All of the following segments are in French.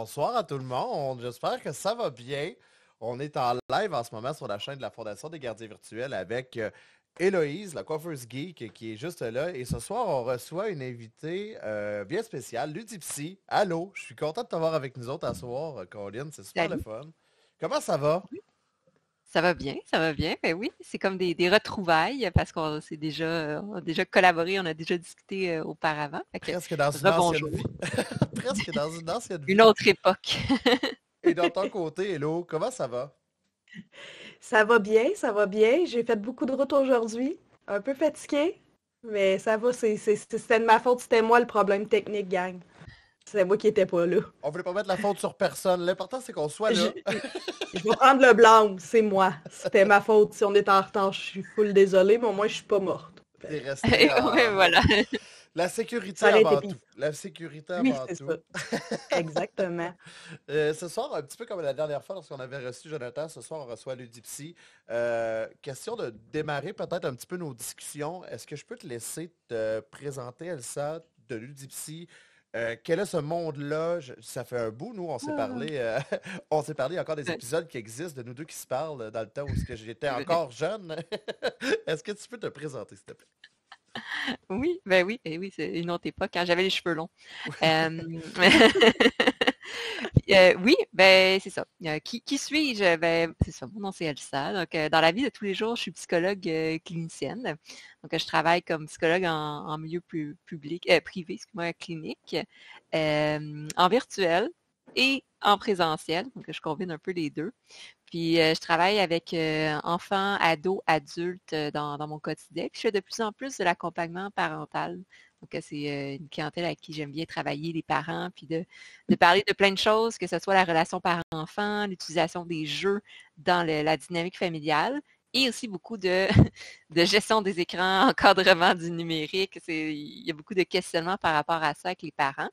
Bonsoir à tout le monde. J'espère que ça va bien. On est en live en ce moment sur la chaîne de la Fondation des gardiens virtuels avec Héloïse, la coiffeuse geek, qui est juste là. Et ce soir, on reçoit une invitée bien spéciale, Ludipsy. Allô, je suis content de t'avoir avec nous autres à soir, Colin. C'est super le Salut. fun. Comment ça va? Oui. Ça va bien, ça va bien. Ben oui, c'est comme des retrouvailles parce qu'on s'est déjà, on a déjà collaboré, on a déjà discuté auparavant. Fait que Presque dans une ancienne rebonjour. vie. Presque dans une ancienne Une vie. autre époque. Et dans ton côté, Hello, comment ça va? Ça va bien, ça va bien. J'ai fait beaucoup de routes aujourd'hui. Un peu fatiguée, mais ça va. C'était de ma faute. C'était moi le problème technique, gang. C'est moi qui étais pas là. On voulait pas mettre la faute sur personne. L'important, c'est qu'on soit Je, là. je vais prendre le blâme. C'est moi. C'était ma faute. Si on est en retard, je suis full désolée, mais au moins, je suis pas morte. T'es Fait resté Oui, en voilà. mode. La sécurité ça aurait été avant pire. tout. La sécurité Oui, avant c'est ça. tout. Exactement. Ce soir, un petit peu comme la dernière fois lorsqu'on avait reçu Jonathan, ce soir on reçoit Ludipsy. Question de démarrer peut-être un petit peu nos discussions. Est-ce que je peux te laisser te présenter, Elsa, de Ludipsy? Quel est ce monde-là? Ça fait un bout, nous, on s'est Ah. parlé. On s'est parlé, il y a encore des épisodes qui existent de nous deux qui se parlent dans le temps où j'étais C'est vrai. encore jeune. Est-ce que tu peux te présenter, s'il te plaît? Oui, ben oui, ben oui, c'est une autre époque quand j'avais les cheveux longs. Euh, oui, ben c'est ça. Qui suis-je? Ben, c'est ça, mon nom c'est Elsa. Donc, dans la vie de tous les jours, je suis psychologue clinicienne. Donc, je travaille comme psychologue en milieu public, privé, excuse-moi, clinique, en virtuel et en présentiel. Donc, je combine un peu les deux. Puis, je travaille avec enfants, ados, adultes dans mon quotidien. Puis, je fais de plus en plus de l'accompagnement parental. Donc, c'est une clientèle avec qui j'aime bien travailler, les parents, puis de parler de plein de choses, que ce soit la relation parent-enfant, l'utilisation des jeux dans la dynamique familiale et aussi beaucoup de, de gestion des écrans, encadrement du numérique. Il y a beaucoup de questionnements par rapport à ça avec les parents.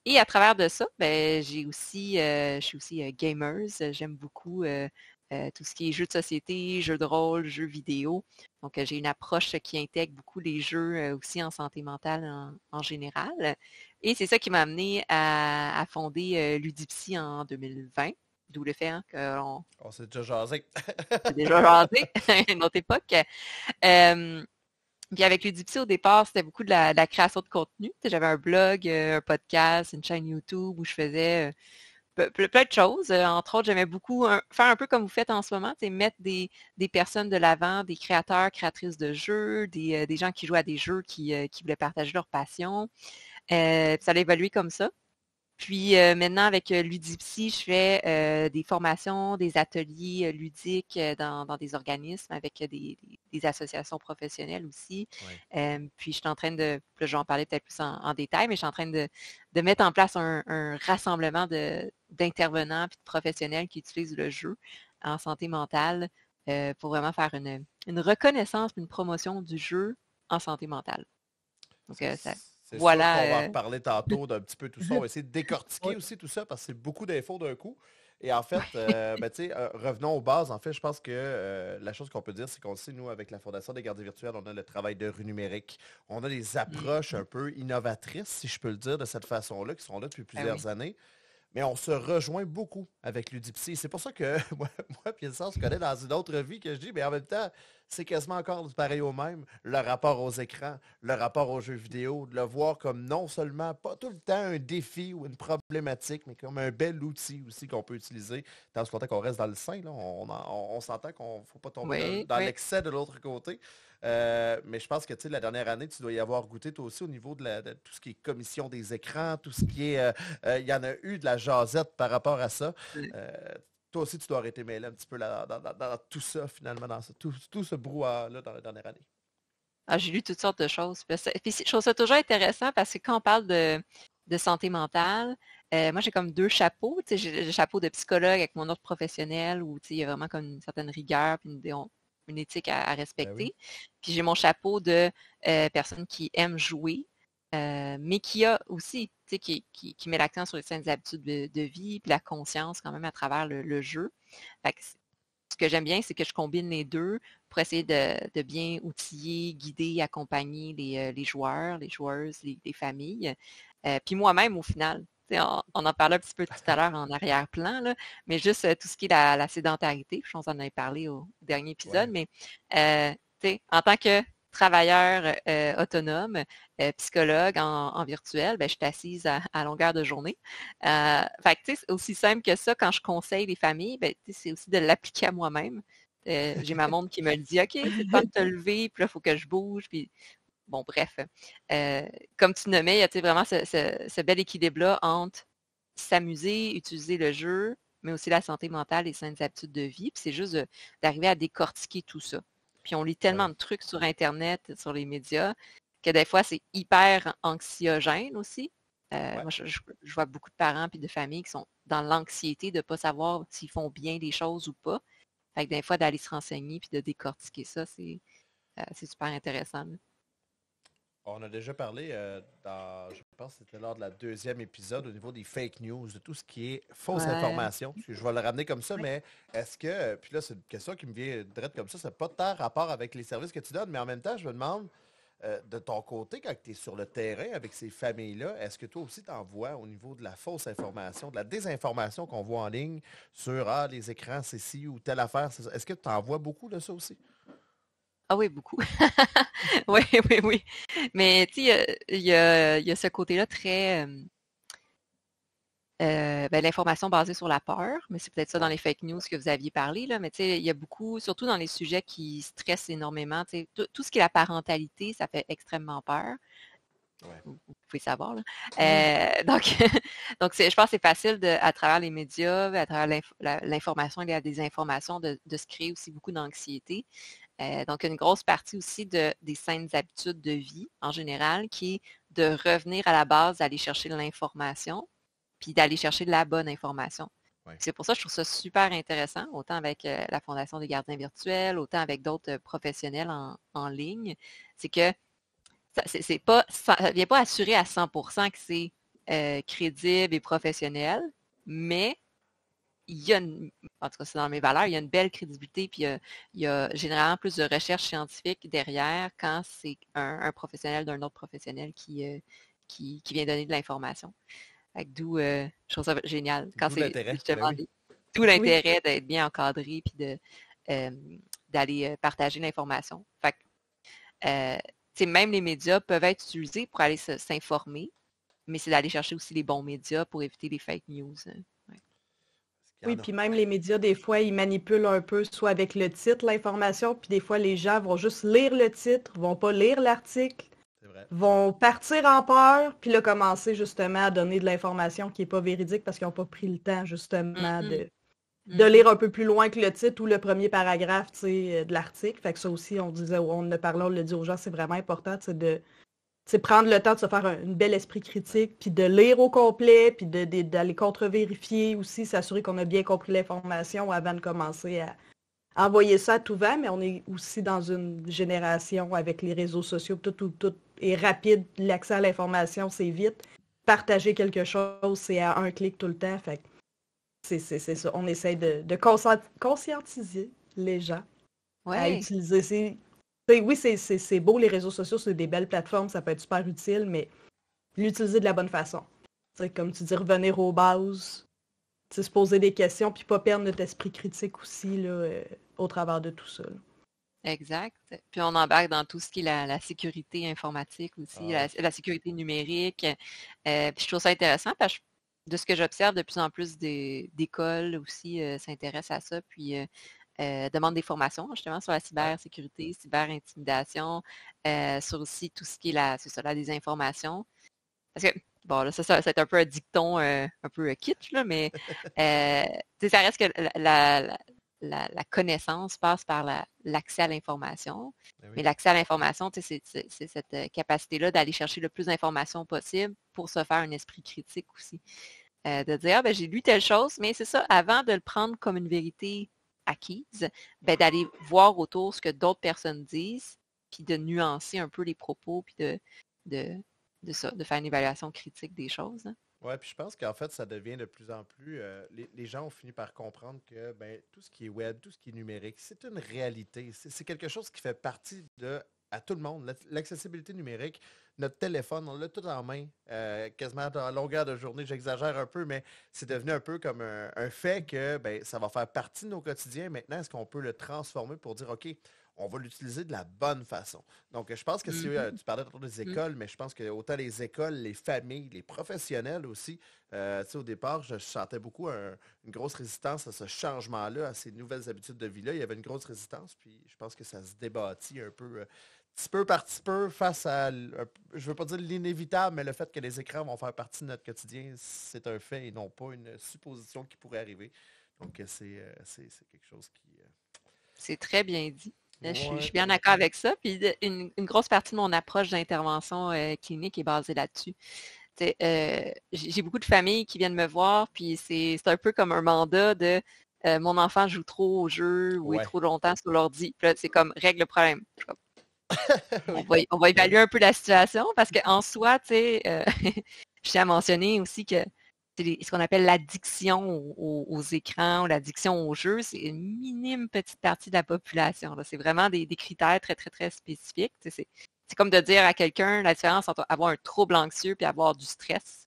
Et à travers de ça, ben, je suis aussi gamer. J'aime beaucoup tout ce qui est jeux de société, jeux de rôle, jeux vidéo. Donc, j'ai une approche qui intègre beaucoup les jeux aussi en santé mentale en général. Et c'est ça qui m'a amené à fonder Ludipsy en 2020, d'où le fait qu'on On s'est déjà jasé. s'est déjà jasé à une autre époque. Euh, puis avec Ludipsy, au départ, c'était beaucoup de la création de contenu. Tu sais, j'avais un blog, un podcast, une chaîne YouTube où je faisais plein de choses. Entre autres, j'aimais beaucoup faire un peu comme vous faites en ce moment, tu sais, mettre des personnes de l'avant, des créateurs, créatrices de jeux, des gens qui jouent à des jeux qui voulaient partager leur passion. Puis ça a évolué comme ça. Puis maintenant, avec Ludipsy, je fais des formations, des ateliers ludiques dans des organismes avec des associations professionnelles aussi. Ouais. Puis je suis en train de, là, je vais en parler peut-être plus en détail, mais je suis en train de mettre en place un rassemblement d'intervenants et de professionnels qui utilisent le jeu en santé mentale pour vraiment faire une reconnaissance, une promotion du jeu en santé mentale. Donc, C'est sûr qu'on va en voilà. reparler tantôt d'un petit peu tout ça. On va essayer de décortiquer Oui. aussi tout ça parce que c'est beaucoup d'infos d'un coup. Et en fait, Ouais. ben, tu sais, revenons aux bases. En fait, je pense que la chose qu'on peut dire, c'est qu'on le sait, nous, avec la Fondation des gardiens virtuels, on a le travail de rue numérique. On a des approches un peu innovatrices, si je peux le dire de cette façon-là, qui sont là depuis Ben oui. plusieurs années. Mais on se rejoint beaucoup avec Ludipsy. C'est pour ça que moi puis le sens, se connaît dans une autre vie que je dis, mais en même temps, c'est quasiment encore du pareil au même. Le rapport aux écrans, le rapport aux jeux vidéo, de le voir comme non seulement, pas tout le temps un défi ou une problématique, mais comme un bel outil aussi qu'on peut utiliser, dans ce contexte qu'on reste dans le sein. Là, on s'entend qu'on ne faut pas tomber Oui, dans oui. l'excès de l'autre côté. Mais je pense que la dernière année, tu dois y avoir goûté toi aussi au niveau de tout ce qui est commission des écrans, tout ce qui est il y en a eu de la jasette par rapport à ça. Euh, Toi aussi, tu dois arrêter mêlé un petit peu dans tout ça, finalement, tout ce brouhaha-là dans la dernière année. Ah, j'ai lu toutes sortes de choses. Puis je trouve ça toujours intéressant parce que quand on parle de santé mentale, moi j'ai comme deux chapeaux. Tu sais, j'ai le chapeau de psychologue avec mon ordre professionnel où tu sais, il y a vraiment comme une certaine rigueur puis une éthique à Ben oui. respecter. Puis j'ai mon chapeau de personne qui aime jouer, mais qui a aussi, tu sais, qui met l'accent sur les saines habitudes de vie puis la conscience quand même à travers le jeu. Fait que ce que j'aime bien, c'est que je combine les deux pour essayer de bien outiller, guider, accompagner les joueurs, les joueuses, les familles. Puis moi-même, au final. On en parlait un petit peu tout à l'heure en arrière-plan, là, mais juste tout ce qui est la sédentarité, je pense qu'on en avait parlé au dernier épisode, Ouais. mais en tant que travailleur autonome, psychologue en virtuel, ben, je suis assise à longueur de journée. Fait que, c'est aussi simple que ça, quand je conseille les familles, ben, c'est aussi de l'appliquer à moi-même. J'ai ma montre qui me le dit, OK, c'est le temps de te lever, puis là, il faut que je bouge, puis bon, bref. Comme tu nommais, il y a vraiment ce bel équilibre-là entre s'amuser, utiliser le jeu, mais aussi la santé mentale et saines habitudes de vie. Puis c'est juste d'arriver à décortiquer tout ça. Puis on lit tellement Ouais. de trucs sur Internet, sur les médias, que des fois, c'est hyper anxiogène aussi. Ouais. Moi, je vois beaucoup de parents et de familles qui sont dans l'anxiété de ne pas savoir s'ils font bien les choses ou pas. Fait que des fois, d'aller se renseigner puis de décortiquer ça, c'est super intéressant. On a déjà parlé je pense que c'était lors de la deuxième épisode au niveau des fake news, de tout ce qui est fausse Ouais. information. Je vais le ramener comme ça, Ouais. mais est-ce que, puis là c'est une question qui me vient direct comme ça n'a pas tant rapport avec les services que tu donnes, mais en même temps, je me demande, de ton côté, quand tu es sur le terrain avec ces familles-là, est-ce que toi aussi tu en vois au niveau de la fausse information, de la désinformation qu'on voit en ligne sur les écrans, c'est ci ou telle affaire, c'est ça. Est-ce que tu en vois beaucoup de ça aussi? Ah oui, beaucoup. Oui, oui, oui. Mais tu sais, il y a ce côté-là très, ben, l'information basée sur la peur, mais c'est peut-être ça dans Ouais, les fake news que vous aviez parlé, là, mais tu sais, il y a beaucoup, surtout dans les sujets qui stressent énormément, tu sais, tout ce qui est la parentalité, ça fait extrêmement peur. ouais. Vous pouvez savoir, là. Oui. Donc, donc je pense que c'est facile à travers les médias, à travers l'information et la désinformation, de se créer aussi beaucoup d'anxiété. Donc, une grosse partie aussi des saines habitudes de vie en général, qui est de revenir à la base, d'aller chercher de l'information, puis d'aller chercher de la bonne information. Ouais. C'est pour ça que je trouve ça super intéressant, autant avec la Fondation des gardiens virtuels, autant avec d'autres professionnels en ligne. C'est que ça ne vient pas assurer à 100% que c'est crédible et professionnel, mais il y a en tout cas, c'est dans mes valeurs, il y a une belle crédibilité, puis il y a généralement plus de recherche scientifique derrière quand c'est un professionnel d'un autre professionnel qui vient donner de l'information. D'où, je trouve ça génial quand D'où c'est l'intérêt. Ben justement oui. tout Oui. l'intérêt d'être bien encadré puis euh, d'aller partager l'information. Fait que, même les médias peuvent être utilisés pour aller s'informer, mais c'est d'aller chercher aussi les bons médias pour éviter les fake news. Ouais. Parce qu'il y Oui, en a. puis même les médias, des fois, ils manipulent un peu, soit avec le titre, l'information, puis des fois, les gens vont juste lire le titre, vont pas lire l'article, C'est vrai. vont partir en peur, puis là, commencer justement à donner de l'information qui est pas véridique parce qu'ils n'ont pas pris le temps, justement, Mhm, de mhm. lire un peu plus loin que le titre ou le premier paragraphe, tu sais, de l'article. Fait que ça aussi, on disait, on en a parlé, on le dit aux gens, c'est vraiment important, tu sais, c'est prendre le temps de se faire une belle esprit Ouais. critique, puis de lire au complet, puis d'aller contre-vérifier aussi, s'assurer qu'on a bien compris l'information avant de commencer à envoyer ça à tout vent, mais on est aussi dans une génération avec les réseaux sociaux, tout est rapide, l'accès à l'information, c'est vite. Partager quelque chose, c'est à un clic tout le temps, fait que c'est ça. On essaie de conscientiser les gens à Ouais, utiliser oui, c'est beau, les réseaux sociaux, c'est des belles plateformes, ça peut être super utile, mais l'utiliser de la bonne façon. T'sais, comme tu dis, revenir aux bases, se poser des questions, puis pas perdre notre esprit critique aussi là, au travers de tout ça. Là. exact. Puis on embarque dans tout ce qui est la sécurité informatique aussi, Ah la, oui. la sécurité numérique. Puis je trouve ça intéressant parce que de ce que j'observe, de plus en plus d'écoles aussi s'intéressent à ça, puis demandent des formations justement sur la Ouais. cybersécurité, cyberintimidation, sur aussi tout ce qui est c'est ça, la désinformation. Parce que, bon, là, ça c'est un peu un dicton un peu kitsch, là, mais tu sais, ça reste que la connaissance passe par l'accès à l'information. Ben Mais oui. l'accès à l'information, tu sais, c'est cette capacité-là d'aller chercher le plus d'informations possible pour se faire un esprit critique aussi. De dire, ah, ben, j'ai lu telle chose, mais c'est ça, avant de le prendre comme une vérité acquise, ben, d'aller voir autour ce que d'autres personnes disent, puis de nuancer un peu les propos, puis de, de faire une évaluation critique des choses. Hein. Ouais, puis je pense qu'en fait, ça devient de plus en plus. Les gens ont fini par comprendre que ben, tout ce qui est web, tout ce qui est numérique, c'est une réalité. C'est quelque chose qui fait partie de à tout le monde. L'accessibilité numérique notre téléphone, on l'a tout en main, quasiment à longueur de journée. J'exagère un peu, mais c'est devenu un peu comme un fait que ben, ça va faire partie de nos quotidiens. Maintenant, est-ce qu'on peut le transformer pour dire, OK, on va l'utiliser de la bonne façon? Donc, je pense que si Mhm. tu parlais tantôt des Mm. écoles, mais je pense que autant les écoles, les familles, les professionnels aussi, tu sais, au départ, je sentais beaucoup une grosse résistance à ce changement-là, à ces nouvelles habitudes de vie-là. Il y avait une grosse résistance, puis je pense que ça se débattit un peu, petit peu par petit peu, face à, je veux pas dire l'inévitable, mais le fait que les écrans vont faire partie de notre quotidien, c'est un fait et non pas une supposition qui pourrait arriver. Donc, c'est quelque chose qui... C'est très bien dit. Je Ouais, suis bien d'accord avec ça. Puis une grosse partie de mon approche d'intervention clinique est basée là-dessus. J'ai beaucoup de familles qui viennent me voir, puis c'est un peu comme un mandat de mon enfant joue trop au jeu ou est ouais. trop longtemps sur l'ordi. Puis là, c'est comme règle le problème. Je suis comme, Oui. on va évaluer un peu la situation parce qu'en soi, tu sais, je tiens à mentionner aussi que ce qu'on appelle l'addiction aux écrans ou l'addiction aux jeux, c'est une minime petite partie de la population. C'est vraiment des critères très, très, très spécifiques. C'est comme de dire à quelqu'un la différence entre avoir un trouble anxieux et avoir du stress.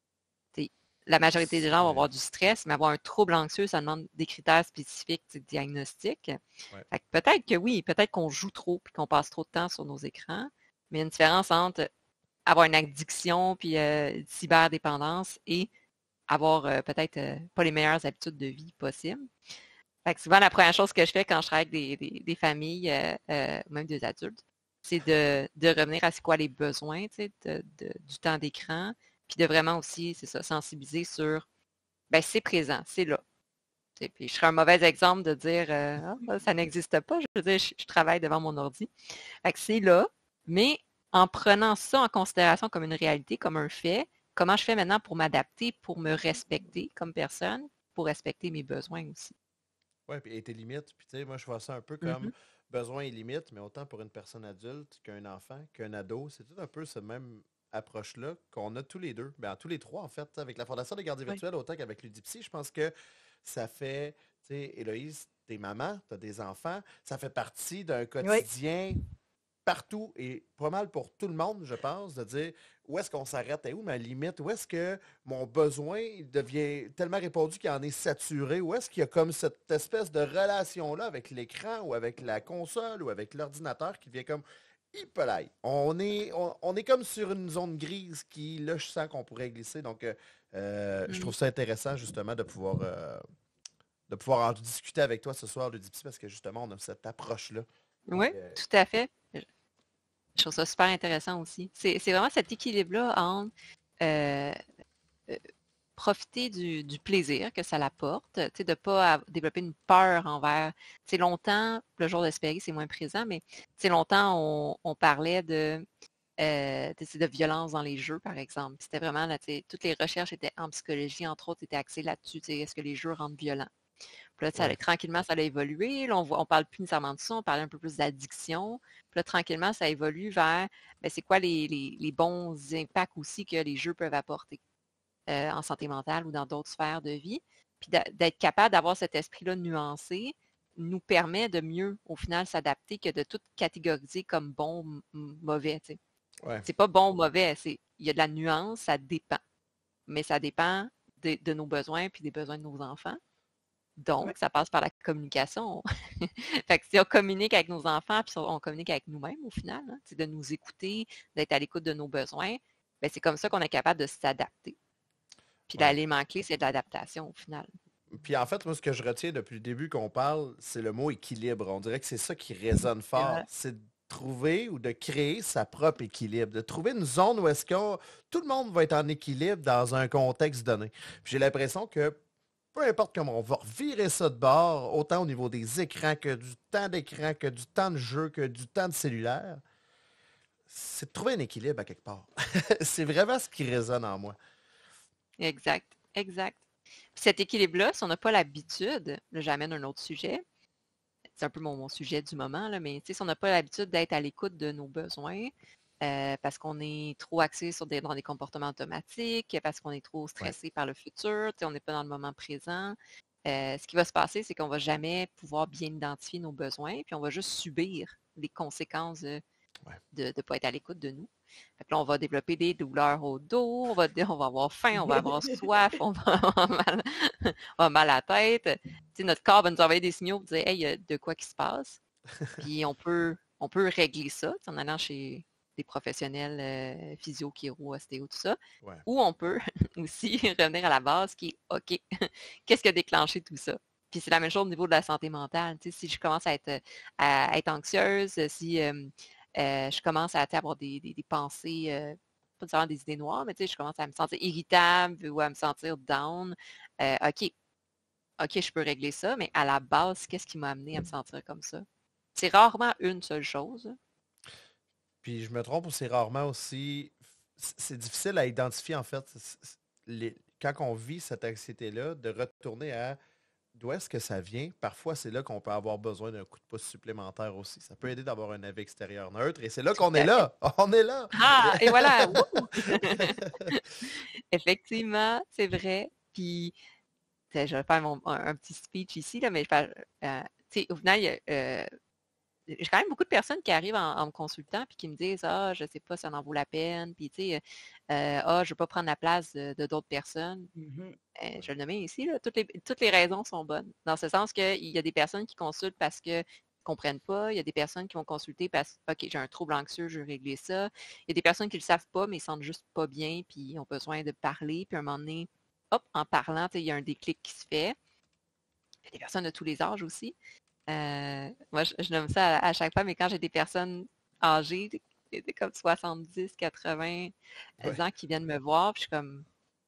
T'sais, la majorité des gens vont Ouais, avoir du stress, mais avoir un trouble anxieux, ça demande des critères spécifiques, diagnostiques. ouais. Fait que peut-être que oui, peut-être qu'on joue trop et qu'on passe trop de temps sur nos écrans, mais il y a une différence entre avoir une addiction puis cyberdépendance et avoir peut-être pas les meilleures habitudes de vie possibles. Fait que souvent, la première chose que je fais quand je travaille avec des familles, même des adultes, c'est de revenir à c'est quoi les besoins du temps d'écran, puis de vraiment aussi, c'est ça, sensibiliser sur, ben c'est présent, c'est là. Puis je serais un mauvais exemple de dire, ah, ça n'existe pas. Je veux dire, je travaille devant mon ordi. Fait que c'est là, mais en prenant ça en considération comme une réalité, comme un fait, comment je fais maintenant pour m'adapter, pour me respecter comme personne, pour respecter mes besoins aussi. Ouais, puis et tes limites. Puis tu sais, moi, je vois ça un peu comme Mhm. besoin et limites, mais autant pour une personne adulte qu'un enfant, qu'un ado, c'est tout un peu ce même approche-là qu'on a tous les deux. Ben, tous les trois, en fait, avec la Fondation des gardiens Oui. virtuels, autant qu'avec l'Udipsy, je pense que ça fait, tu sais, Héloïse, t'es maman, t'as des enfants, ça fait partie d'un Oui. quotidien partout et pas mal pour tout le monde, je pense, de dire où est-ce qu'on s'arrête, et où ma limite, où est-ce que mon besoin devient tellement répandu qu'il en est saturé, où est-ce qu'il y a comme cette espèce de relation-là avec l'écran ou avec la console ou avec l'ordinateur qui devient comme hyper. On est comme sur une zone grise qui, là, je sens qu'on pourrait glisser. Donc, je Mhm. trouve ça intéressant justement de pouvoir en discuter avec toi ce soir, le Dipsy, parce que justement, on a cette approche-là. Oui, tout à fait. Je trouve ça super intéressant aussi. C'est vraiment cet équilibre-là entre euh, euh, profiter du plaisir que ça l'apporte, de ne pas développer une peur envers. Longtemps, le jour d'espérer, c'est moins présent, mais longtemps, on parlait de violence dans les jeux, par exemple. C'était vraiment, là, toutes les recherches étaient en psychologie, entre autres, étaient axées là-dessus. Est-ce que les jeux rendent violents? Puis là, Ouais. tranquillement, ça a évolué. Là, on parle plus nécessairement de ça, on parle un peu plus d'addiction. Puis là, tranquillement, ça évolue vers ben, c'est quoi les bons impacts aussi que les jeux peuvent apporter en santé mentale ou dans d'autres sphères de vie. Puis d'être capable d'avoir cet esprit-là nuancé nous permet de mieux, au final, s'adapter que de tout catégoriser comme bon, mauvais. Ouais. C'est pas bon ou mauvais, il y a de la nuance, ça dépend. Mais ça dépend de nos besoins puis des besoins de nos enfants. Ouais. Donc, ça passe par la communication. Fait que si on communique avec nos enfants, puis on communique avec nous-mêmes au final, hein, de nous écouter, d'être à l'écoute de nos besoins, ben, c'est comme ça qu'on est capable de s'adapter. Puis Ouais. l'élément clé, c'est de l'adaptation au final. Puis en fait, moi, ce que je retiens depuis le début qu'on parle, c'est le mot équilibre. On dirait que c'est ça qui résonne Et fort. voilà. C'est de trouver ou de créer sa propre équilibre, de trouver une zone où est-ce que tout le monde va être en équilibre dans un contexte donné. Puis j'ai l'impression que peu importe comment on va revirer ça de bord, autant au niveau des écrans que du temps d'écran, que du temps de jeu, que du temps de cellulaire, c'est de trouver un équilibre à quelque part. C'est vraiment ce qui résonne en moi. Exact, exact. Puis cet équilibre-là, si on n'a pas l'habitude, là, j'amène un autre sujet, c'est un peu mon sujet du moment, là, mais si on n'a pas l'habitude d'être à l'écoute de nos besoins, parce qu'on est trop axé dans des comportements automatiques, parce qu'on est trop Ouais. stressé par le futur, on n'est pas dans le moment présent. Ce qui va se passer, c'est qu'on ne va jamais pouvoir bien identifier nos besoins, puis on va juste subir les conséquences Ouais. de ne pas être à l'écoute de nous. Fait que là, on va développer des douleurs au dos, on va avoir faim, on va avoir soif, on va avoir mal, on va mal à la tête. Tu sais, notre corps va nous envoyer des signaux pour dire hey, il y a de quoi qui se passe. Puis on peut régler ça en allant chez des professionnels physio, chiro, ostéo, tout ça. Ouais. Ou on peut aussi revenir à la base qui est OK, qu'est-ce qui a déclenché tout ça? Puis c'est la même chose au niveau de la santé mentale. Tu sais, si je commence à être anxieuse, si je commence à avoir des pensées, pas nécessairement des idées noires, mais tu sais, je commence à me sentir irritable ou à me sentir down, OK, je peux régler ça, mais à la base, qu'est-ce qui m'a amené à me sentir comme ça? C'est rarement une seule chose. Puis je me trompe ou c'est rarement aussi... C'est difficile à identifier, en fait, quand on vit cette anxiété-là, de retourner à d'où est-ce que ça vient. Parfois, c'est là qu'on peut avoir besoin d'un coup de pouce supplémentaire aussi. Ça peut aider d'avoir un avis extérieur neutre. Et c'est là qu'on est là. On est là. Ah, et voilà! Effectivement, c'est vrai. Puis, je vais faire un petit speech ici, là, mais au final, j'ai quand même beaucoup de personnes qui arrivent en me consultant puis qui me disent ah, je sais pas si ça en vaut la peine, puis tu sais, ah, je veux pas prendre la place de d'autres personnes. Je vais le nommer ici, là, toutes les raisons sont bonnes. Dans ce sens qu'il y a des personnes qui consultent parce qu'ils ne comprennent pas, il y a des personnes qui vont consulter parce que OK, j'ai un trouble anxieux, je veux régler ça. Il y a des personnes qui ne le savent pas, mais ils ne sentent juste pas bien, puis ils ont besoin de parler, puis à un moment donné, hop, en parlant, il y a un déclic qui se fait. Il y a des personnes de tous les âges aussi. Moi, je nomme ça à chaque fois, mais quand j'ai des personnes âgées, comme 70, 80 ans qui viennent me voir, puis je suis comme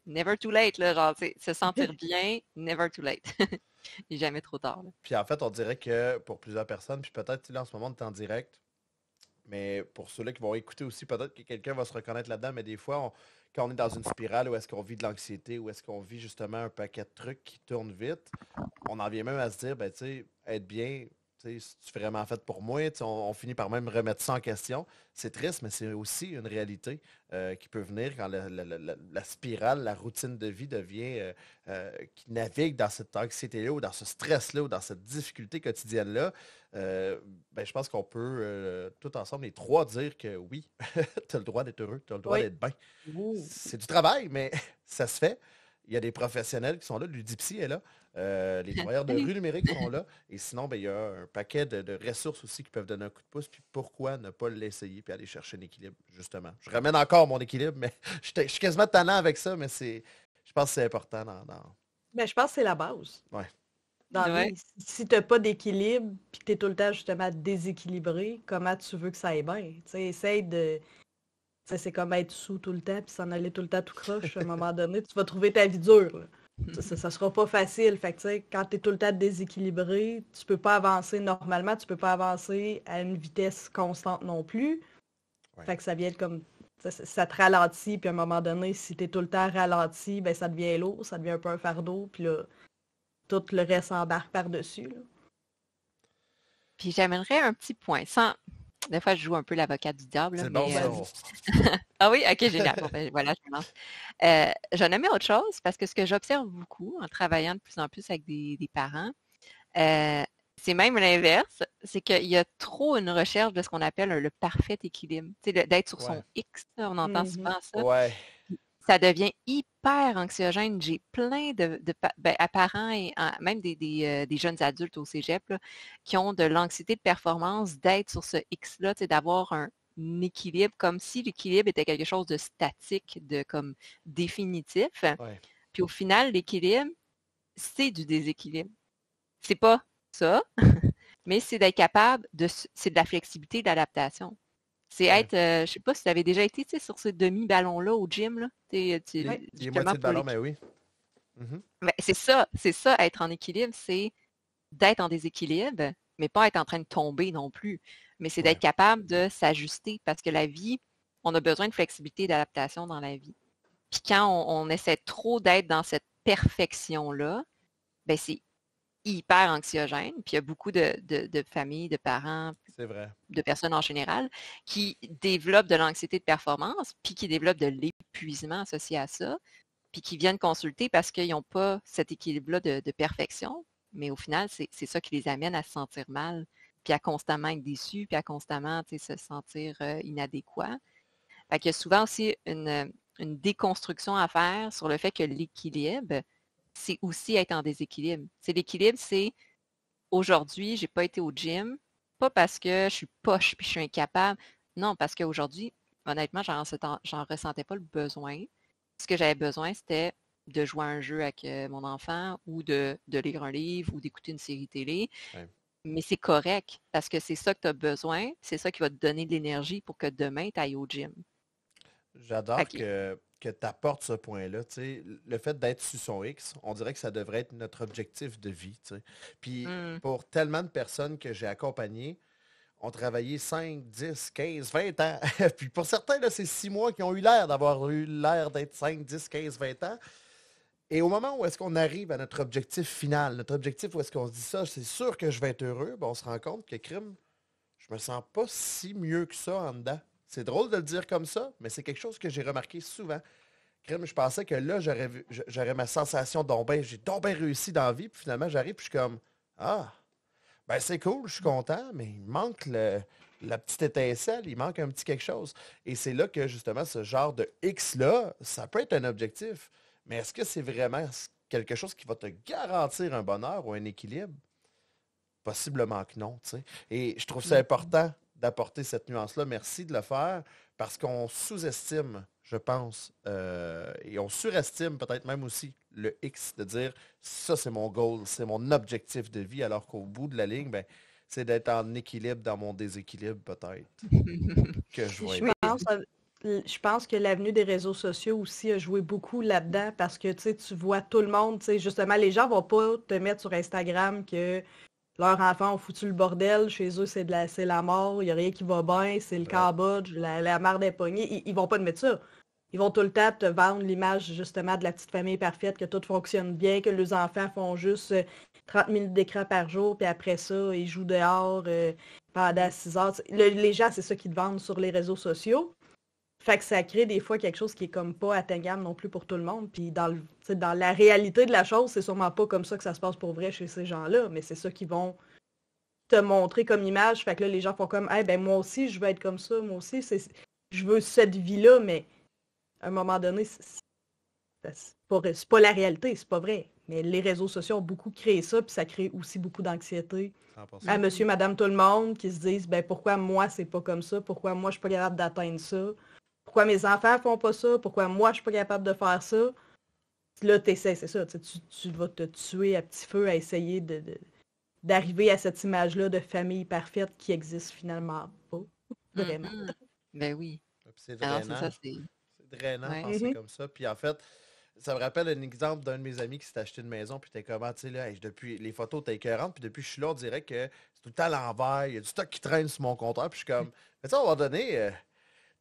never too late, là, genre, se sentir bien, never too late. Il n'est jamais trop tard. Là. Puis en fait, on dirait que pour plusieurs personnes, puis peut-être là en ce moment, on est en direct, mais pour ceux-là qui vont écouter aussi, peut-être que quelqu'un va se reconnaître là-dedans, mais des fois, quand on est dans une spirale où est-ce qu'on vit de l'anxiété, où est-ce qu'on vit justement un paquet de trucs qui tournent vite, on en vient même à se dire, ben tu sais, être bien, c'est vraiment fait pour moi, on finit par même remettre ça en question. C'est triste, mais c'est aussi une réalité qui peut venir quand la spirale, la routine de vie devient, qui navigue dans cette anxiété-là ou dans ce stress-là ou dans cette difficulté quotidienne-là. Ben, je pense qu'on peut tout ensemble, les trois, dire que oui, tu as le droit d'être heureux, tu as le droit d'être bien. C'est du travail, mais ça se fait. Il y a des professionnels qui sont là, l'UDIPSY est là, les travailleurs de rue numérique sont là, et sinon, ben, il y a un paquet de ressources aussi qui peuvent donner un coup de pouce, puis pourquoi ne pas l'essayer puis aller chercher un équilibre, justement. Je ramène encore mon équilibre, mais je suis quasiment tannant avec ça, mais je pense que c'est important Ben, je pense que c'est la base. Ouais. Dans la vie, si tu n'as pas d'équilibre, puis que tu es tout le temps justement déséquilibré, comment tu veux que ça aille bien? Tu sais, essaye de... C'est comme être sous tout le temps, puis s'en aller tout le temps tout croche. À un moment donné, tu vas trouver ta vie dure. Là. Ça sera pas facile. Fait que, tu sais, quand tu es tout le temps déséquilibré, tu peux pas avancer normalement, tu peux pas avancer à une vitesse constante non plus. Ouais. Fait que ça vient comme... Ça te ralentit, puis à un moment donné, si tu es tout le temps ralenti, ben ça devient lourd, ça devient un peu un fardeau, puis là, tout le reste embarque par-dessus. Là. Puis j'amènerais un petit point. Des fois, je joue un peu l'avocat du diable. Là, c'est mais, bon, ça. Ah oui? OK, génial. Bon, ben, voilà, je commence. J'en ai mis autre chose parce que ce que j'observe beaucoup en travaillant de plus en plus avec des parents, c'est même l'inverse. C'est qu'il y a trop une recherche de ce qu'on appelle le parfait équilibre. Tu sais, d'être sur son X, là, on entend souvent ça. Ouais. Ça devient hyper anxiogène. J'ai plein de parents et même des jeunes adultes au cégep là, qui ont de l'anxiété de performance d'être sur ce X-là, d'avoir un équilibre, comme si l'équilibre était quelque chose de statique, de comme définitif. Ouais. Puis au final, l'équilibre, c'est du déséquilibre. C'est pas ça, mais c'est d'être capable c'est de la flexibilité, de l'adaptation. C'est être, je sais pas si tu avais déjà été sur ce demi-ballon-là au gym. Là. Les moitiés de ballon, mais oui. Mais c'est ça, être en équilibre, c'est d'être en déséquilibre, mais pas être en train de tomber non plus. Mais c'est d'être capable de s'ajuster parce que la vie, on a besoin de flexibilité et d'adaptation dans la vie. Puis quand on essaie trop d'être dans cette perfection-là, ben c'est hyper anxiogène. Puis il y a beaucoup de familles, de parents, c'est vrai, de personnes en général, qui développent de l'anxiété de performance, puis qui développent de l'épuisement associé à ça, puis qui viennent consulter parce qu'ils n'ont pas cet équilibre-là de perfection. Mais au final, c'est ça qui les amène à se sentir mal, puis à constamment être déçus, puis à constamment se sentir inadéquats. Fait qu'il y a souvent aussi une déconstruction à faire sur le fait que l'équilibre, c'est aussi être en déséquilibre. C'est l'équilibre, c'est aujourd'hui, j'ai pas été au gym, pas parce que je suis poche puis je suis incapable. Non, parce qu'aujourd'hui, honnêtement, j'en ressentais pas le besoin. Ce que j'avais besoin, c'était de jouer à un jeu avec mon enfant ou de lire un livre ou d'écouter une série télé. Ouais. Mais c'est correct parce que c'est ça que tu as besoin, c'est ça qui va te donner de l'énergie pour que demain tu ailles au gym. J'adore Fait que, que tu apportes ce point-là. Tu sais, le fait d'être sur son X, on dirait que ça devrait être notre objectif de vie. Tu sais. Puis hmm, pour tellement de personnes que j'ai accompagnées, ont travaillé 5, 10, 15, 20 ans. Puis pour certains, là, c'est 6 mois qui ont eu l'air d'avoir eu l'air d'être 5, 10, 15, 20 ans. Et au moment où est-ce qu'on arrive à notre objectif final, notre objectif où est-ce qu'on se dit ça, c'est sûr que je vais être heureux, ben on se rend compte que crime, je me sens pas si mieux que ça en dedans. C'est drôle de le dire comme ça, mais c'est quelque chose que j'ai remarqué souvent. Crime, je pensais que là, j'aurais ma sensation j'ai donc bien réussi dans la vie, puis finalement, j'arrive, puis je suis comme, ah, ben c'est cool, je suis content, mais il manque la petite étincelle, il manque un petit quelque chose. Et c'est là que justement, ce genre de X-là, ça peut être un objectif. Mais est-ce que c'est vraiment quelque chose qui va te garantir un bonheur ou un équilibre? Possiblement que non, tu sais. Et je trouve ça hmm, important d'apporter cette nuance-là. Merci de le faire parce qu'on sous-estime, je pense, et on surestime peut-être même aussi le X, de dire ça, c'est mon goal, c'est mon objectif de vie, alors qu'au bout de la ligne, ben, c'est d'être en équilibre dans mon déséquilibre, peut-être, que je Puis vais je être. Oui, pense, je pense que l'avenue des réseaux sociaux aussi a joué beaucoup là-dedans parce que tu vois tout le monde, justement, les gens vont pas te mettre sur Instagram que leurs enfants ont foutu le bordel, chez eux c'est la mort, il n'y a rien qui va bien, c'est le Vrai. Cambodge, la merde est pognée. Ils vont pas te mettre ça. Ils vont tout le temps te vendre l'image justement de la petite famille parfaite, que tout fonctionne bien, que les enfants font juste 30 minutes d'écran par jour, puis après ça, ils jouent dehors pendant 6 heures. Les gens, c'est ça qu'ils te vendent sur les réseaux sociaux. Fait que ça crée des fois quelque chose qui est comme pas atteignable non plus pour tout le monde. Puis dans la réalité de la chose, c'est sûrement pas comme ça que ça se passe pour vrai chez ces gens-là, mais c'est ça qu'ils vont te montrer comme image. Fait que là, les gens font comme, hey, ben moi aussi, je veux être comme ça, moi aussi, je veux cette vie-là, mais à un moment donné, c'est pas la réalité, c'est pas vrai. Mais les réseaux sociaux ont beaucoup créé ça, puis ça crée aussi beaucoup d'anxiété 100%. à monsieur, madame, tout le monde qui se disent, ben pourquoi moi, c'est pas comme ça? Pourquoi moi, je suis pas capable d'atteindre ça? Pourquoi mes enfants font pas ça? Pourquoi moi, je suis pas capable de faire ça? Là, t'essaies, c'est ça. Tu vas te tuer à petit feu à essayer d'arriver à cette image-là de famille parfaite qui existe finalement pas. Vraiment. mhm. Ben oui. Puis c'est Alors, c'est ça, drainant. c'est. C'est drainant de Ouais. penser Mhm. comme ça. Puis en fait, ça me rappelle un exemple d'un de mes amis qui s'est acheté une maison, puis t'es comment, tu sais, là, hey, depuis les photos, t'es écœurante, puis depuis que je suis là, on dirait que c'est tout le temps à l'envers, il y a du stock qui traîne sur mon compteur, puis je suis comme, mais tu sais, à un moment donné,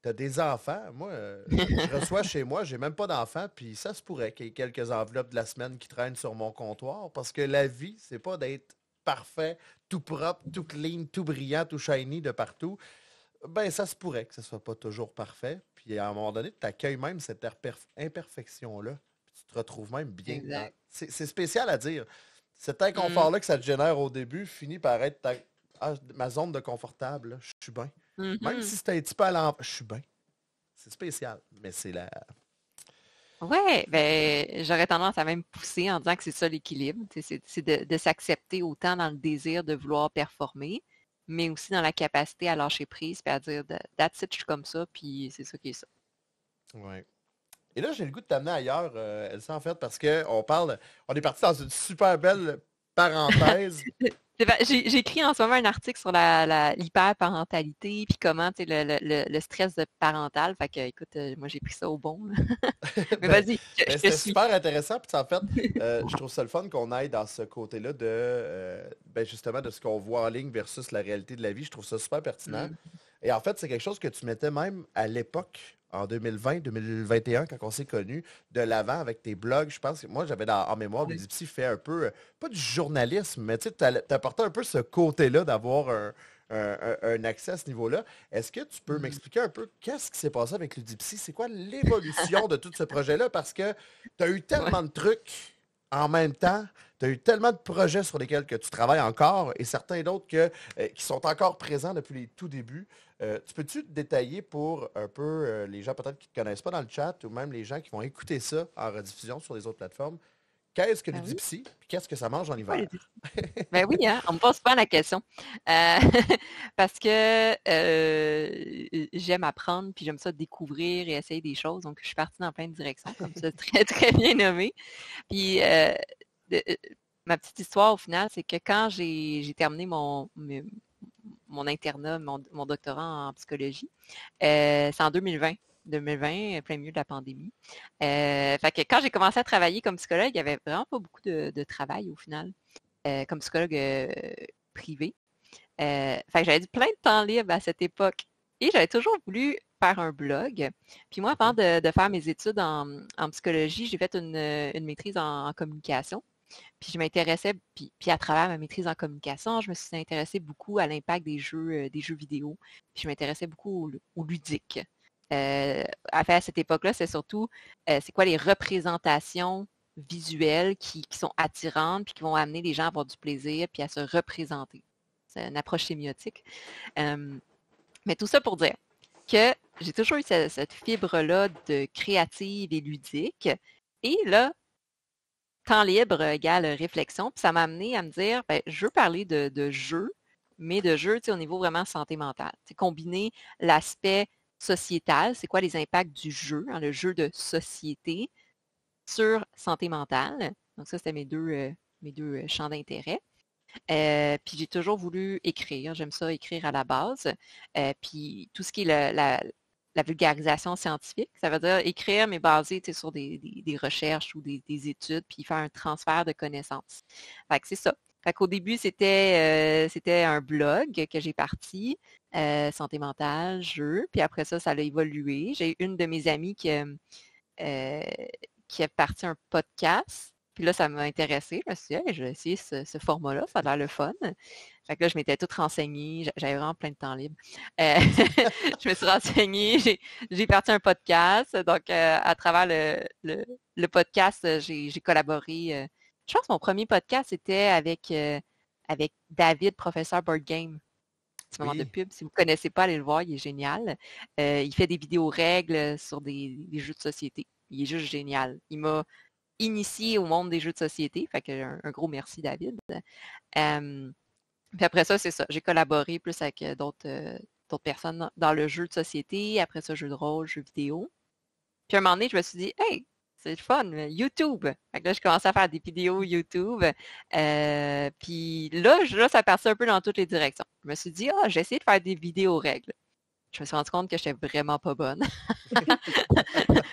t'as des enfants. Moi, je reçois chez moi, j'ai même pas d'enfants, puis ça se pourrait qu'il y ait quelques enveloppes de la semaine qui traînent sur mon comptoir, parce que la vie, c'est pas d'être parfait, tout propre, tout clean, tout brillant, tout shiny de partout. Ben, ça se pourrait que ce soit pas toujours parfait. Puis à un moment donné, tu accueilles même cette imperfection-là. Puis tu te retrouves même bien dans. Exact. C'est spécial à dire. Cet Mm, inconfort-là que ça te génère au début finit par être ma zone de confortable, là. Je suis bien. Même mhm. si c'est un petit peu à l'envers, je suis bien. C'est spécial. Mais c'est la. Ouais, ben, j'aurais tendance à même pousser en disant que c'est ça l'équilibre. Tu sais, c'est de s'accepter autant dans le désir de vouloir performer, mais aussi dans la capacité à lâcher prise et à dire That's it, je suis comme ça, puis c'est ça qui est ça. Ouais. Et là, j'ai le goût de t'amener ailleurs, Elsa, en fait, parce que on est parti dans une super belle parenthèse. J'ai écrit en ce moment un article sur l'hyperparentalité, puis comment, tu sais, le stress parental. Fait que, écoute, moi, j'ai pris ça au bon, là. Mais Ben, vas-y, je te c'était suis. super intéressant. Puis en fait, je trouve ça le fun qu'on aille dans ce côté-là de ben, justement de ce qu'on voit en ligne versus la réalité de la vie. Je trouve ça super pertinent. Mm, Et en fait, c'est quelque chose que tu mettais même à l'époque, en 2020, 2021, quand on s'est connus, de l'avant avec tes blogs. Je pense que moi, j'avais en mémoire, oui. Ludipsy fait un peu, pas du journalisme, mais tu sais, t'apportais un peu ce côté-là d'avoir un accès à ce niveau-là. Est-ce que tu peux Mm. m'expliquer un peu qu'est-ce qui s'est passé avec Ludipsy? C'est quoi l'évolution de tout ce projet-là? Parce que tu as eu Ouais. tellement de trucs en même temps, tu as eu tellement de projets sur lesquels que tu travailles encore et certains d'autres qui sont encore présents depuis les tout débuts. Tu peux-tu te détailler pour un peu les gens peut-être qui ne te connaissent pas dans le chat ou même les gens qui vont écouter ça en rediffusion sur les autres plateformes? Qu'est-ce que Ben oui, l'Udipsy? Puis qu'est-ce que ça mange en c'est quoi hiver? les défis? Ben oui, hein, on me pose pas la question. Euh, parce que j'aime apprendre, puis j'aime ça découvrir et essayer des choses. Donc, je suis partie dans plein de directions, comme ça, très, très bien nommé. Puis, de- euh, ma petite histoire, au final, c'est que quand j'ai terminé mon internat, mon doctorat en psychologie, c'est en 2020. 2020, plein milieu de la pandémie. Fait que quand j'ai commencé à travailler comme psychologue, il n'y avait vraiment pas beaucoup de travail au final, comme psychologue privé. Fait que j'avais plein de temps libre à cette époque. Et j'avais toujours voulu faire un blog. Puis moi, avant OK. de faire mes études en psychologie, j'ai fait une maîtrise en communication. Puis je m'intéressais, puis à travers ma maîtrise en communication, je me suis intéressée beaucoup à l'impact des jeux vidéo. Puis je m'intéressais beaucoup au ludique. À cette époque-là, c'est surtout c'est quoi les représentations visuelles qui sont attirantes, puis qui vont amener les gens à avoir du plaisir, puis à se représenter. C'est une approche sémiotique. Euh, mais tout ça pour dire que j'ai toujours eu cette fibre-là de créative et ludique. Et là, temps libre égale réflexion. Puis ça m'a amené à me dire, ben, je veux parler de jeux, mais de jeux au niveau vraiment santé mentale. C'est combiner l'aspect sociétal, c'est quoi les impacts du jeu, hein, le jeu de société sur santé mentale. Donc ça, c'était mes deux champs d'intérêt. Puis j'ai toujours voulu écrire. J'aime ça écrire à la base. Puis tout ce qui est la vulgarisation scientifique, ça veut dire écrire, mais basé sur des recherches ou des études, puis faire un transfert de connaissances. Fait que c'est ça. Fait qu'au début, c'était un blog que j'ai parti, santé mentale, jeux, puis après ça, ça a évolué. J'ai une de mes amies euh, qui a parti un podcast. Puis là, ça m'a intéressée. Je me suis dit, hey, je vais essayer ce format-là, ça a l'air le fun. Fait que là, je m'étais toute renseignée. J'avais vraiment plein de temps libre. Euh, je me suis renseignée, j'ai parti un podcast. Donc, à travers le podcast, j'ai collaboré. Je pense que mon premier podcast, c'était avec David, professeur Board Game. Petit moment de Oui. pub. Si vous ne connaissez pas, allez le voir, il est génial. Il fait des vidéos règles sur des jeux de société. Il est juste génial. Il m'a initié au monde des jeux de société. Fait que un gros merci, David. Euh, Puis après ça, c'est ça. J'ai collaboré plus avec d'autres personnes dans le jeu de société. Après ça, jeu de rôle, jeux vidéo. Puis à un moment donné, je me suis dit, hey, c'est le fun, YouTube. Fait que là, je commençais à faire des vidéos YouTube. Puis là, ça partait un peu dans toutes les directions. Je me suis dit, ah, j'ai essayé de faire des vidéos règles. Je me suis rendu compte que je n'étais vraiment pas bonne.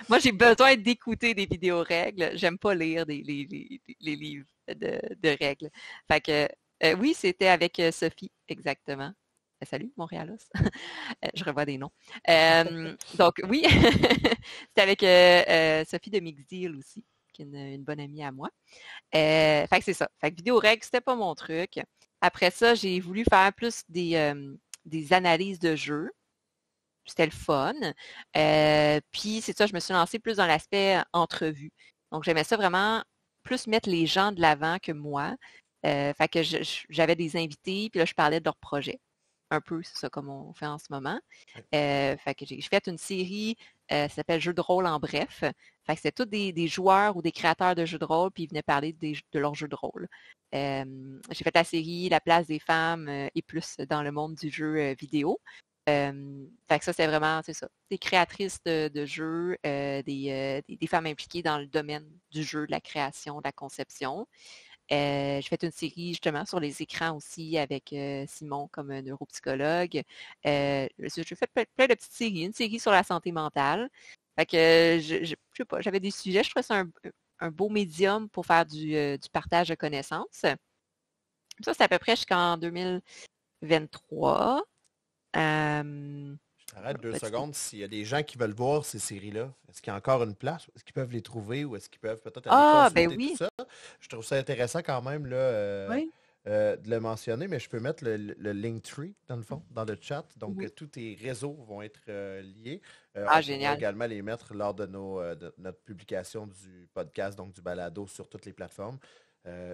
Moi, j'ai besoin d'écouter des vidéos règles. J'aime pas lire les livres de règles. Fait que oui, c'était avec Sophie, exactement. Salut, Montréalos. Je revois des noms. Donc oui, c'était avec Sophie de Mixdeal aussi, qui est une bonne amie à moi. Fait que c'est ça. Fait que vidéo règles, c'était pas mon truc. Après ça, j'ai voulu faire plus des analyses de jeux. C'était le fun. Puis c'est ça, je me suis lancée plus dans l'aspect entrevue. Donc j'aimais ça vraiment plus mettre les gens de l'avant que moi. Fait que j'avais des invités, puis là, je parlais de leur projet. Un peu, c'est ça comme on fait en ce moment. Fait que j'ai fait une série, ça s'appelle Jeux de rôle en bref. Fait que c'était tous des joueurs ou des créateurs de jeux de rôle, puis ils venaient parler de leurs jeux de rôle. J'ai fait la série La place des femmes et plus dans le monde du jeu vidéo. Fait que ça, c'est vraiment, c'est ça. Des créatrices de jeux, des femmes impliquées dans le domaine du jeu, de la création, de la conception. J'ai fait une série justement sur les écrans aussi avec Simon comme un neuropsychologue. J'ai fait plein de petites séries, une série sur la santé mentale. Fait que je sais pas, j'avais des sujets, je trouvais ça un beau médium pour faire du partage de connaissances. Ça, c'est à peu près jusqu'en 2023. Je t'arrête deux Petit peu. secondes. S'il y a des gens qui veulent voir ces séries-là, est-ce qu'il y a encore une place? Est-ce qu'ils peuvent les trouver ou est-ce qu'ils peuvent peut-être aller Ah, ben consulter tout oui, ça? Je trouve ça intéressant quand même, là, Oui. de le mentionner, mais je peux mettre le Linktree, dans le fond, dans le chat. Donc, Mhm. tous tes réseaux vont être liés. Ah, On pourra génial. également les mettre lors de notre publication du podcast, donc du balado sur toutes les plateformes.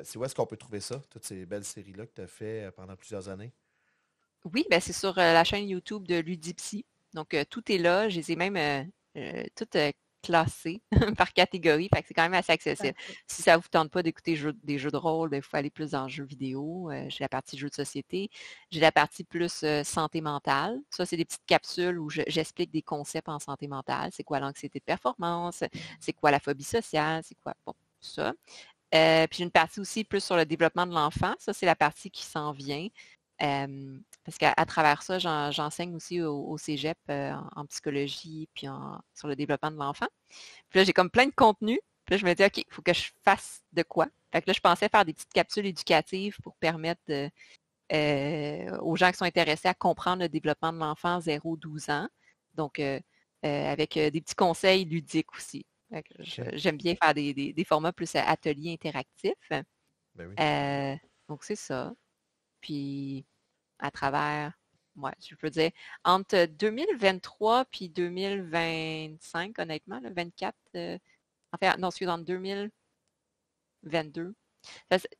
C'est où est-ce qu'on peut trouver ça, toutes ces belles séries-là que tu as fait pendant plusieurs années? Oui, ben c'est sur la chaîne YouTube de Ludipsy. Donc, tout est là. Je les ai même toutes classées par catégorie. Fait que c'est quand même assez accessible. Parfait. Si ça ne vous tente pas d'écouter des jeux de rôle, ben, il faut aller plus dans le jeu vidéo. J'ai la partie jeux de société. J'ai la partie plus santé mentale. Ça, c'est des petites capsules où j'explique des concepts en santé mentale. C'est quoi l'anxiété de performance? C'est quoi la phobie sociale? C'est quoi? Bon, tout ça. Puis j'ai une partie aussi plus sur le développement de l'enfant. Ça, c'est la partie qui s'en vient. Parce qu'à travers ça, j'enseigne aussi au cégep en psychologie puis sur le développement de l'enfant. Puis là, j'ai comme plein de contenu. Puis là, je me dis, OK, il faut que je fasse de quoi. Fait que là, je pensais faire des petites capsules éducatives pour permettre aux gens qui sont intéressés à comprendre le développement de l'enfant 0-12 ans. Donc, avec des petits conseils ludiques aussi. J'aime bien faire des formats plus ateliers interactifs. Ben oui. Donc, c'est ça. Puis, à travers, ouais, je peux dire, entre 2023 puis 2025, honnêtement, le 24, enfin, non, excusez, entre 2022.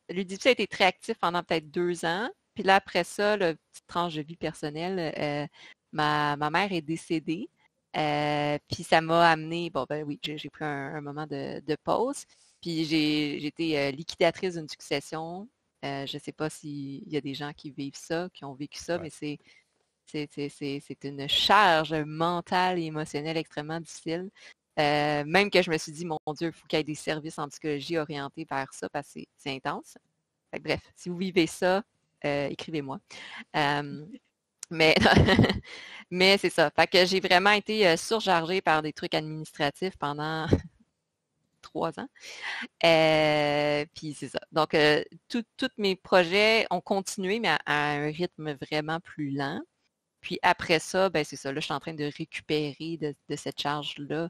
L'Udipsy a été très actif pendant peut-être 2 ans. Puis là, après ça, le petite tranche de vie personnelle, ma mère est décédée. Puis ça m'a amené, bon, ben oui, j'ai pris un moment de pause. Puis j'ai été liquidatrice d'une succession. Je ne sais pas s'il y a des gens qui vivent ça, qui ont vécu ça, Ouais. mais c'est une charge mentale et émotionnelle extrêmement difficile. Même que je me suis dit, mon Dieu, il faut qu'il y ait des services en psychologie orientés vers ça parce que c'est intense. Fait que bref, si vous vivez ça, écrivez-moi. Mais, mais c'est ça. Fait que j'ai vraiment été surchargée par des trucs administratifs pendant 3 ans. Puis c'est ça. Donc, tous mes projets ont continué, mais à un rythme vraiment plus lent. Puis après ça, ben c'est ça. Là, je suis en train de récupérer de cette charge-là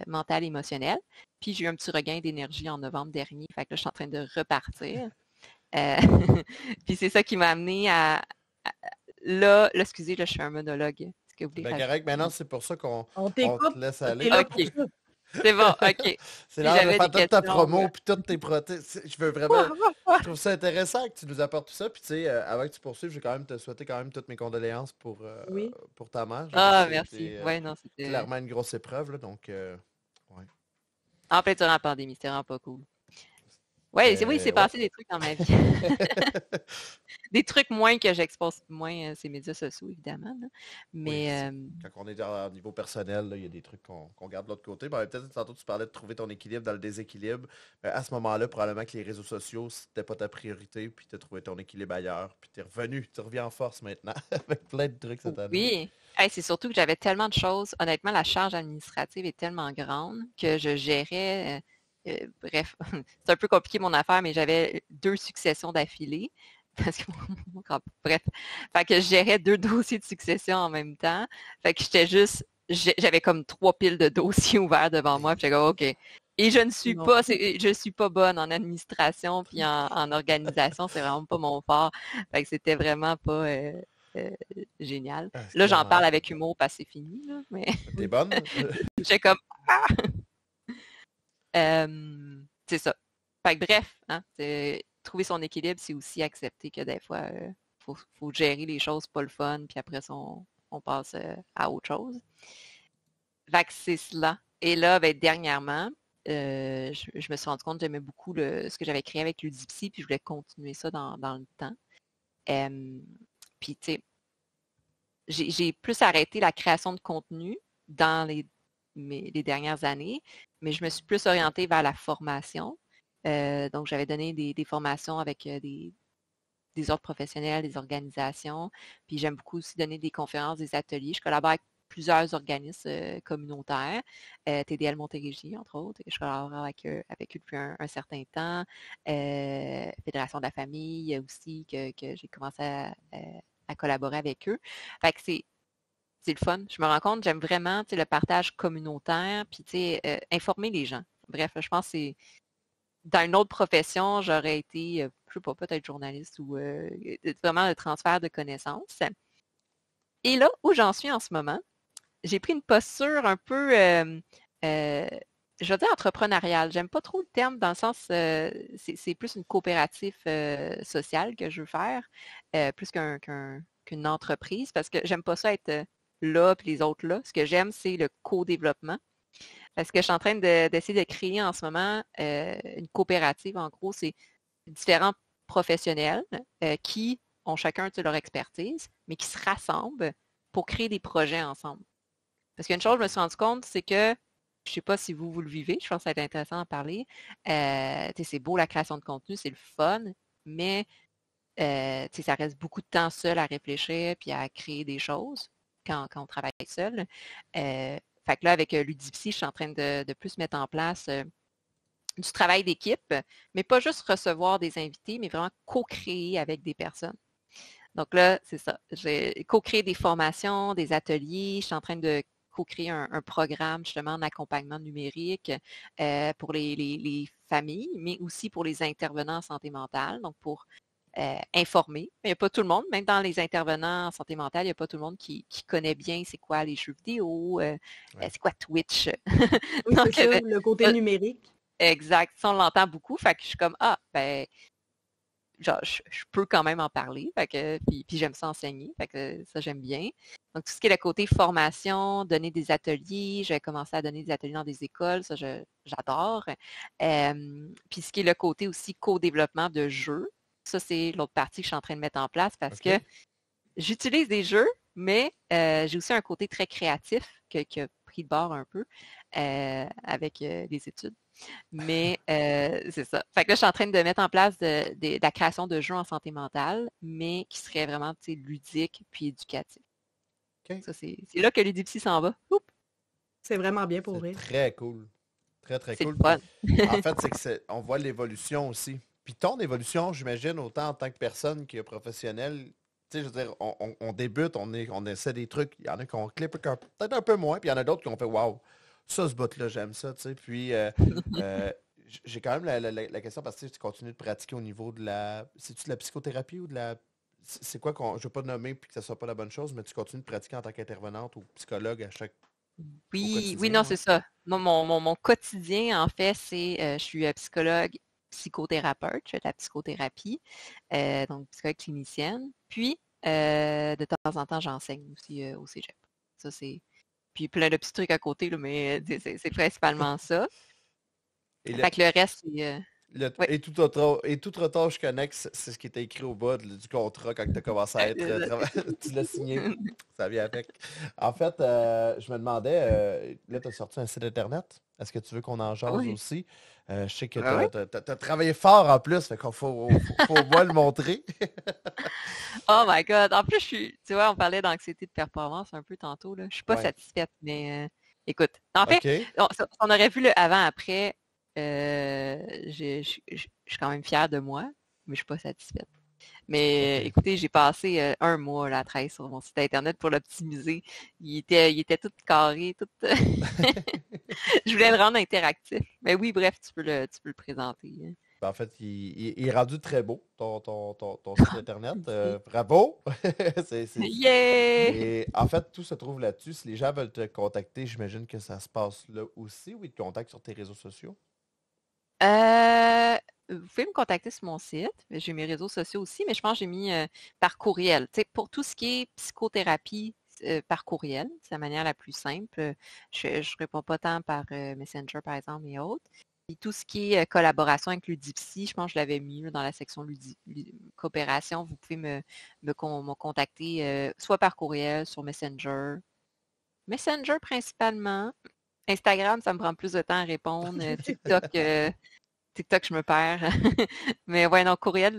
mentale, émotionnelle. Puis j'ai eu un petit regain d'énergie en novembre dernier. Fait que là, je suis en train de repartir. Euh, puis c'est ça qui m'a amené là, excusez, là, je suis un monologue. Est-ce que vous voulez Ben rajouter? correct, maintenant c'est pour ça On on te t'écoute. laisse T'es aller. là pour OK, ça. c'est bon, OK. C'est Si l'heure de j'avais des faire toute ta questions, promo puis toutes tes prothèses. Je veux vraiment. Je trouve ça intéressant que tu nous apportes tout ça. Puis tu sais, avant que tu poursuives, je vais quand même te souhaiter quand même toutes mes condoléances Oui. pour ta mère. Je sais que Ah, ça a merci. été Ouais, non, c'était clairement une grosse épreuve, là, donc ouais. en plein durant la pandémie, c'était vraiment pas cool. Ouais, oui, il s'est Ouais. passé des trucs dans ma vie. Des trucs moins que j'expose moins ces médias sociaux, évidemment. Là. Oui, Mais quand on est au niveau personnel, là, il y a des trucs qu'on garde de l'autre côté. Ben, peut-être tantôt tu parlais de trouver ton équilibre dans le déséquilibre. À ce moment-là, probablement que les réseaux sociaux, c'était pas ta priorité, puis tu as trouvé ton équilibre ailleurs, puis tu es revenu, tu reviens en force maintenant avec plein de trucs cette année. oui, hey, c'est surtout que j'avais tellement de choses. Honnêtement, la charge administrative est tellement grande que je gérais. Bref, c'est un peu compliqué mon affaire, mais j'avais 2 successions d'affilée. Parce que, bref, fait que je gérais 2 dossiers de succession en même temps. Fait que j'avais comme 3 piles de dossiers ouverts devant moi. Puis j'étais comme, OK. Et Non. je suis pas bonne en administration puis en organisation. C'est vraiment pas mon fort. Fait que c'était vraiment pas euh, génial. Ah, c'est Là, j'en clairement. parle avec humour parce que c'est fini, là, mais T'es bonne? j'étais comme, ah! C'est ça. Fait que bref, hein, trouver son équilibre, c'est aussi accepter que des fois, faut gérer les choses pas le fun, puis après ça, on passe à autre chose. Fait que c'est cela. Et là, ben, dernièrement, je me suis rendu compte que j'aimais beaucoup ce que j'avais créé avec Ludipsy, puis je voulais continuer ça dans le temps. Puis, tu sais, j'ai plus arrêté la création de contenu dans les dernières années, mais je me suis plus orientée vers la formation. Donc, j'avais donné des formations avec des ordres professionnels, des organisations. Puis, j'aime beaucoup aussi donner des conférences, des ateliers. Je collabore avec plusieurs organismes communautaires, TDL Montérégie, entre autres. Je collabore avec eux depuis un certain temps. Fédération de la famille aussi, que j'ai commencé à collaborer avec eux. Fait que c'est le fun. Je me rends compte, j'aime vraiment le partage communautaire, puis informer les gens. Bref, je pense que c'est dans une autre profession, j'aurais été, je sais pas, peut-être journaliste ou vraiment le transfert de connaissances. Et là, où j'en suis en ce moment, j'ai pris une posture un peu, je veux dire entrepreneuriale. J'aime pas trop le terme dans le sens, c'est plus une coopérative sociale que je veux faire, plus qu'une entreprise, parce que j'aime pas ça être là puis les autres là. Ce que j'aime, c'est le co-développement. Parce que je suis en train d'essayer de créer en ce moment une coopérative. En gros, c'est différents professionnels qui ont chacun leur expertise, mais qui se rassemblent pour créer des projets ensemble. Parce qu'une chose, je me suis rendu compte, c'est que, je ne sais pas si vous le vivez, je pense que ça va être intéressant d'en parler. C'est beau la création de contenu, c'est le fun, mais ça reste beaucoup de temps seul à réfléchir puis à créer des choses quand on travaille seul. Fait que là, avec Ludipsy, je suis en train de plus mettre en place du travail d'équipe, mais pas juste recevoir des invités, mais vraiment co-créer avec des personnes. Donc là, c'est ça. J'ai co-créé des formations, des ateliers. Je suis en train de co-créer un programme justement en accompagnement numérique pour les familles, mais aussi pour les intervenants en santé mentale, donc pour informer. Mais il n'y a pas tout le monde, même dans les intervenants en santé mentale, il n'y a pas tout le monde qui connaît bien c'est quoi les jeux vidéo, c'est quoi Twitch. Oui, Donc, c'est ça, le côté numérique. exact. Ça, on l'entend beaucoup. Fait que je suis comme, ben, genre, je peux quand même en parler. Fait que, puis j'aime ça enseigner. Fait que ça, j'aime bien. Donc, tout ce qui est le côté formation, donner des ateliers, j'ai commencé à donner des ateliers dans des écoles, ça, j'adore. Puis ce qui est le côté aussi co-développement de jeux, ça, c'est l'autre partie que je suis en train de mettre en place parce que j'utilise des jeux, mais j'ai aussi un côté très créatif qui a pris de bord un peu avec les études. Mais c'est ça. Fait que là, je suis en train de mettre en place de la création de jeux en santé mentale, mais qui serait vraiment ludique puis éducatif. OK. Ça, c'est là que Ludipsy s'en va. Oups! C'est vraiment bien pour C'est rire. très cool. Très, très C'est le cool. fun. En fait, c'est on voit l'évolution aussi. Puis ton évolution, j'imagine, autant en tant que personne que professionnel, tu sais, je veux dire, on débute, on essaie des trucs. Il y en a qui ont clip peut-être un peu moins, puis il y en a d'autres qui ont fait waouh, ça, ce bout-là, j'aime ça, tu sais. Puis j'ai quand même la question parce que tu continues de pratiquer au niveau de la. C'est-tu de la psychothérapie ou de la. C'est quoi qu'on. Je ne veux pas nommer puis que ça soit pas la bonne chose, mais tu continues de pratiquer en tant qu'intervenante ou psychologue au Oui, oui, quotidien, non, ouais. c'est ça. Moi, mon quotidien, en fait, c'est je suis psychologue, psychothérapeute, je fais de la psychothérapie, donc psychologue clinicienne. Puis, de temps en temps, j'enseigne aussi au cégep. Ça, c'est. Puis plein de petits trucs à côté, là, mais c'est principalement ça. Et Fait que le reste, c'est. Oui. et tout retard connexe, c'est ce qui était écrit au bas du contrat quand tu as commencé à être tu l'as signé. Ça vient avec. En fait, je me demandais, là, tu as sorti un site internet. Est-ce que tu veux qu'on en jase Oui. aussi? Je sais que Ouais, ouais. tu as travaillé fort en plus, fait qu'il faut au moins le montrer. Oh my God. En plus, tu vois, on parlait d'anxiété de performance un peu tantôt, là. Je suis pas Ouais. satisfaite, mais écoute. En fait, OK. on aurait vu le avant-après. Je suis quand même fière de moi, mais je suis pas satisfaite. Mais OK. écoutez, j'ai passé un mois là, à travailler sur mon site internet pour l'optimiser. Il était tout carré, tout. Je voulais le rendre interactif. Mais oui, bref, tu peux le présenter, hein. Ben, en fait, il est rendu très beau, ton site internet. Bravo! C'est. Yeah! Et en fait, tout se trouve là-dessus. Si les gens veulent te contacter, j'imagine que ça se passe là aussi ou ils te contactent sur tes réseaux sociaux? Euh, Vous pouvez me contacter sur mon site. J'ai mes réseaux sociaux aussi, mais je pense que j'ai mis par courriel. Tu sais, pour tout ce qui est psychothérapie par courriel, c'est la manière la plus simple. Je ne réponds pas tant par Messenger, par exemple, et autres. Puis tout ce qui est collaboration avec Ludipsy, je pense que je l'avais mis là, dans la section coopération. Vous pouvez me contacter soit par courriel, sur Messenger. Messenger principalement. Instagram, ça me prend plus de temps à répondre. TikTok, je me perds. Mais ouais, non, courriel,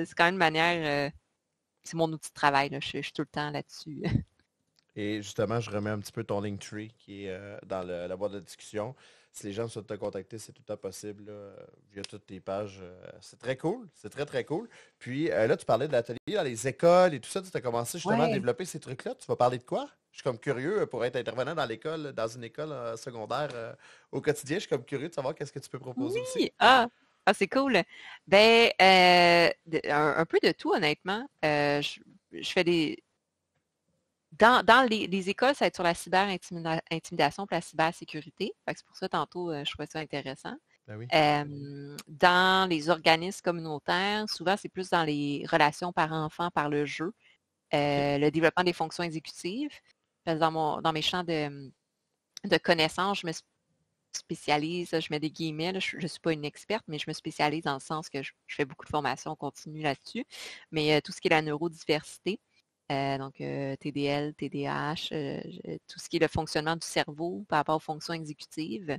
c'est quand même une manière, c'est mon outil de travail, là. Je suis tout le temps là-dessus. Et justement, je remets un petit peu ton Linktree qui est dans la boîte de discussion. Si les gens souhaitent te contacter, c'est tout à possible là, via toutes tes pages. C'est très cool. C'est très, très cool. Puis là, tu parlais de l'atelier dans les écoles et tout ça. Tu as commencé justement à Ouais. développer ces trucs-là. Tu vas parler de quoi? Je suis comme curieux pour être intervenant dans une école secondaire au quotidien. Je suis comme curieux de savoir qu'est-ce que tu peux proposer aussi. Oui! Ah! Ah, c'est cool. Ben, un peu de tout, honnêtement. Je fais des... Dans les écoles, ça va être sur la cyber-intimidation et la cybersécurité. Fait que c'est pour ça, tantôt, je trouvais ça intéressant. Ben oui. Dans les organismes communautaires, souvent, c'est plus dans les relations par-enfant, par le jeu, le développement des fonctions exécutives. Parce que dans mes champs de connaissances, je me spécialise, je mets des guillemets, là, je ne suis pas une experte, mais je me spécialise dans le sens que je fais beaucoup de formations continues là-dessus. Mais tout ce qui est la neurodiversité, donc TDL, TDAH, tout ce qui est le fonctionnement du cerveau par rapport aux fonctions exécutives.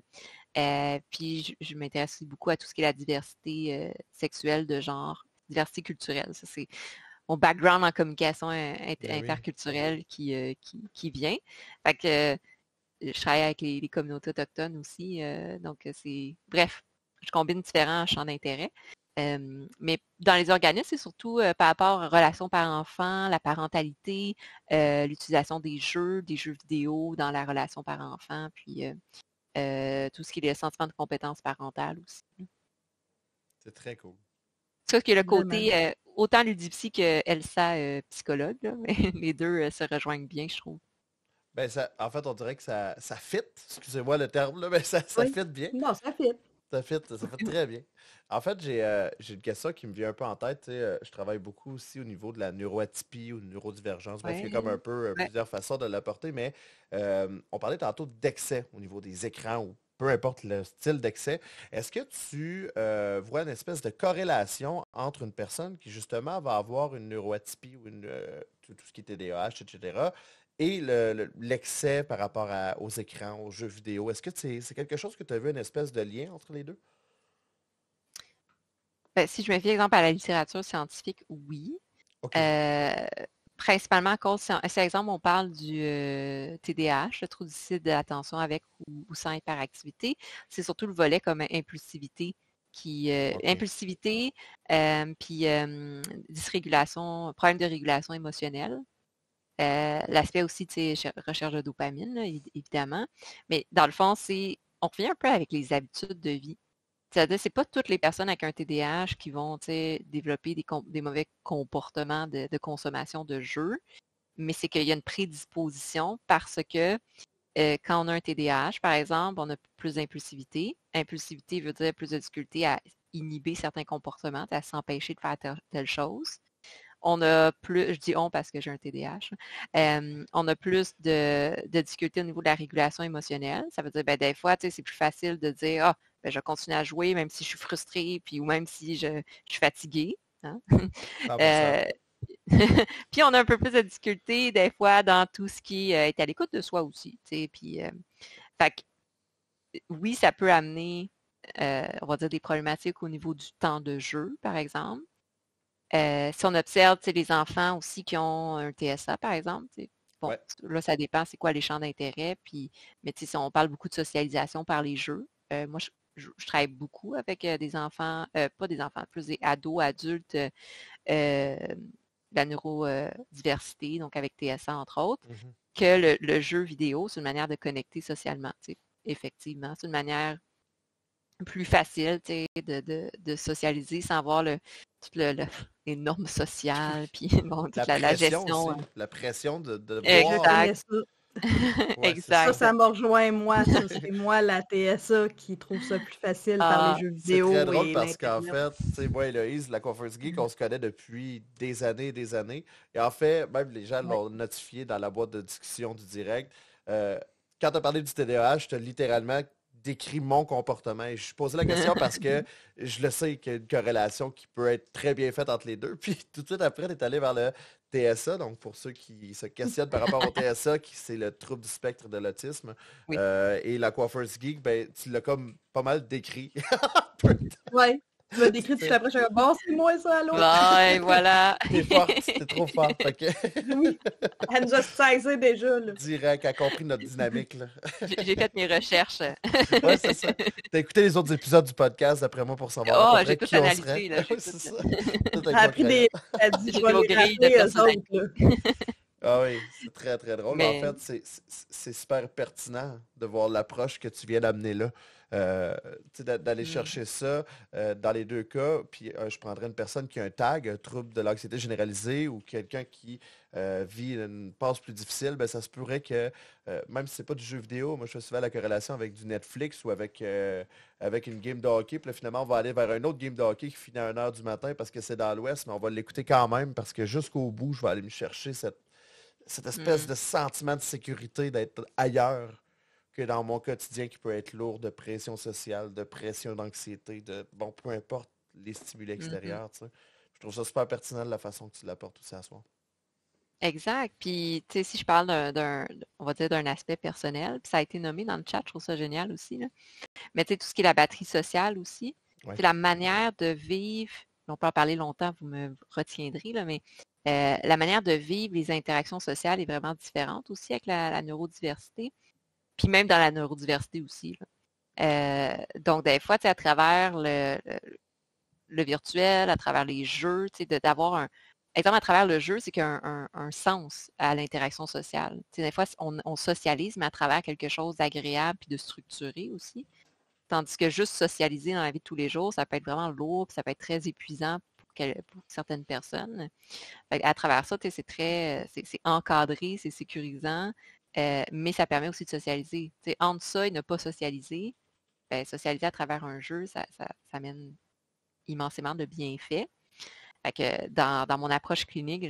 Puis je m'intéresse aussi beaucoup à tout ce qui est la diversité sexuelle de genre, diversité culturelle. Ça, c'est mon background en communication interculturelle qui vient. Fait que je travaille avec les communautés autochtones aussi. Donc, bref, je combine différents champs d'intérêt. Mais dans les organismes, c'est surtout par rapport aux relations parents-enfants, la parentalité, l'utilisation des jeux vidéo dans la relation parent-enfant, puis tout ce qui est le sentiment de compétence parentale aussi. C'est très cool. Ça, qui est le côté Vraiment. autant Ludipsy que Elsa, psychologue, là, mais les deux se rejoignent bien, je trouve. Ben en fait, on dirait que ça fit, excusez-moi le terme, là, mais ça Oui. fit bien. Non, ça fit. Ça fait très bien. En fait, j'ai une question qui me vient un peu en tête. Tu sais, je travaille beaucoup aussi au niveau de la neuroatypie ou neurodivergence. Bref, il y a comme un peu Ouais. plusieurs façons de l'apporter, mais on parlait tantôt d'excès au niveau des écrans ou peu importe le style d'excès. Est-ce que tu vois une espèce de corrélation entre une personne qui justement va avoir une neuroatypie ou tout ce qui est TDAH, etc., et l'excès par rapport aux écrans, aux jeux vidéo? Est-ce que c'est quelque chose que tu as vu une espèce de lien entre les deux? Ben, si je me fie, exemple, à la littérature scientifique, oui. OK. Principalement à cause, si exemple, on parle du TDAH, le trouble du déficit de l'attention avec ou sans hyperactivité, c'est surtout le volet comme impulsivité OK. impulsivité, puis dysrégulation, problème de régulation émotionnelle. L'aspect aussi, tu sais, recherche de dopamine, là, évidemment. Mais dans le fond, on revient un peu avec les habitudes de vie. C'est-à-dire, c'est pas toutes les personnes avec un TDAH qui vont, tu sais, développer des mauvais comportements de consommation de jeux, mais c'est qu'il y a une prédisposition parce que quand on a un TDAH, par exemple, on a plus d'impulsivité. Impulsivité veut dire plus de difficulté à inhiber certains comportements, à s'empêcher de faire telle chose. On a plus, je dis on parce que j'ai un TDAH, on a plus de difficultés au niveau de la régulation émotionnelle. Ça veut dire, ben, des fois, tu sais, c'est plus facile de dire, ah, ben, je continue à jouer même si je suis frustrée, puis ou même si je suis fatiguée. Hein? 100%. Puis on a un peu plus de difficultés des fois dans tout ce qui est à l'écoute de soi aussi. Tu sais, puis, fait que, oui, ça peut amener, on va dire, des problématiques au niveau du temps de jeu, par exemple. Si on observe les enfants aussi qui ont un TSA, par exemple, bon, Ouais. là, ça dépend c'est quoi les champs d'intérêt. Mais si on parle beaucoup de socialisation par les jeux, moi, je travaille beaucoup avec des enfants, pas des enfants, plus des ados, adultes, la neurodiversité, donc avec TSA, entre autres, Mhm. que le jeu vidéo, c'est une manière de connecter socialement. Effectivement, c'est une manière plus facile de socialiser sans avoir les normes sociales, puis bon, toute la pression gestion. aussi. La pression de Je voir. Exact. connais ça. Ouais, c'est Ça, ça. Exact. ça me rejoint, moi. Ça, c'est moi, la TSA, qui trouve ça plus facile par les Ah, jeux C'est très vidéo drôle et parce qu'en l'Internet. fait, tu sais, moi et Loïse, la Coiffeuse Geek, on se connaît depuis des années et des années. Et en fait, même les gens Ouais. l'ont notifié dans la boîte de discussion du direct. Euh, Quand tu as parlé du TDAH, je t'ai littéralement décrit mon comportement. Et je posais la question parce que je le sais qu'il y a une corrélation qui peut être très bien faite entre les deux. Puis tout de suite après, tu es allé vers le TSA. Donc pour ceux qui se questionnent par rapport au TSA, qui c'est le trouble du spectre de l'autisme, oui. et la Coiffeuse Geek, ben, tu l'as comme pas mal décrit. Ouais. Tu m'as décrit tout C'était- après, je suis comme, bon, c'est moi ça, allô? Ouais, voilà. T'es forte, t'es trop fort. Fait que Oui. Elle nous a saisi déjà, là. direct, elle a compris notre dynamique, là. J'ai fait mes recherches. Ouais, c'est ça. T'as écouté les autres épisodes du podcast, d'après moi, pour savoir à Oh, peu j'ai près tout qui on serait. analysé, là. Oui, J'ai c'est tout... ça. Tout avec Elle a mon pris crayon. Elle a dit, je J'ai vais vos les grilles de rappeler, eux personnalité. autres, là. Ah oui, c'est très, très drôle. En Mais fait, c'est super pertinent de voir l'approche que tu viens d'amener là. d'aller Mm. chercher ça dans les deux cas. Puis je prendrais une personne qui a un tag, un trouble de l'anxiété généralisée ou quelqu'un qui vit une passe plus difficile, ben, ça se pourrait que, même si c'est pas du jeu vidéo, moi je fais souvent la corrélation avec du Netflix ou avec une game de hockey. Puis là, finalement, on va aller vers un autre game de hockey qui finit à 1h du matin parce que c'est dans l'Ouest, mais on va l'écouter quand même parce que jusqu'au bout, je vais aller me chercher cette espèce Mm. de sentiment de sécurité d'être ailleurs que dans mon quotidien qui peut être lourd de pression sociale, de pression d'anxiété, bon, peu importe les stimuli Mhm. extérieurs, tu sais. Je trouve ça super pertinent de la façon que tu l'apportes aussi à soi. Exact. Puis, tu sais, si je parle on va dire d'un aspect personnel, puis ça a été nommé dans le chat, je trouve ça génial aussi, là. Mais tu sais, tout ce qui est la batterie sociale aussi, Ouais. c'est la manière de vivre, on peut en parler longtemps, vous me retiendrez, là, mais la manière de vivre les interactions sociales est vraiment différente aussi avec la neurodiversité, puis même dans la neurodiversité aussi, là. Donc, des fois, tu sais, à travers le virtuel, à travers les jeux, tu sais, d'avoir un. Exemple, à travers le jeu, c'est qu'il y a un sens à l'interaction sociale. Tu sais, des fois, on socialise, mais à travers quelque chose d'agréable puis de structuré aussi. Tandis que juste socialiser dans la vie de tous les jours, ça peut être vraiment lourd, puis ça peut être très épuisant pour certaines personnes. Fait à travers ça, tu sais, c'est encadré, c'est sécurisant, mais ça permet aussi de socialiser. Tu sais, entre ça et ne pas socialiser, ben, socialiser à travers un jeu, ça mène immensément de bienfaits. Fait que dans mon approche clinique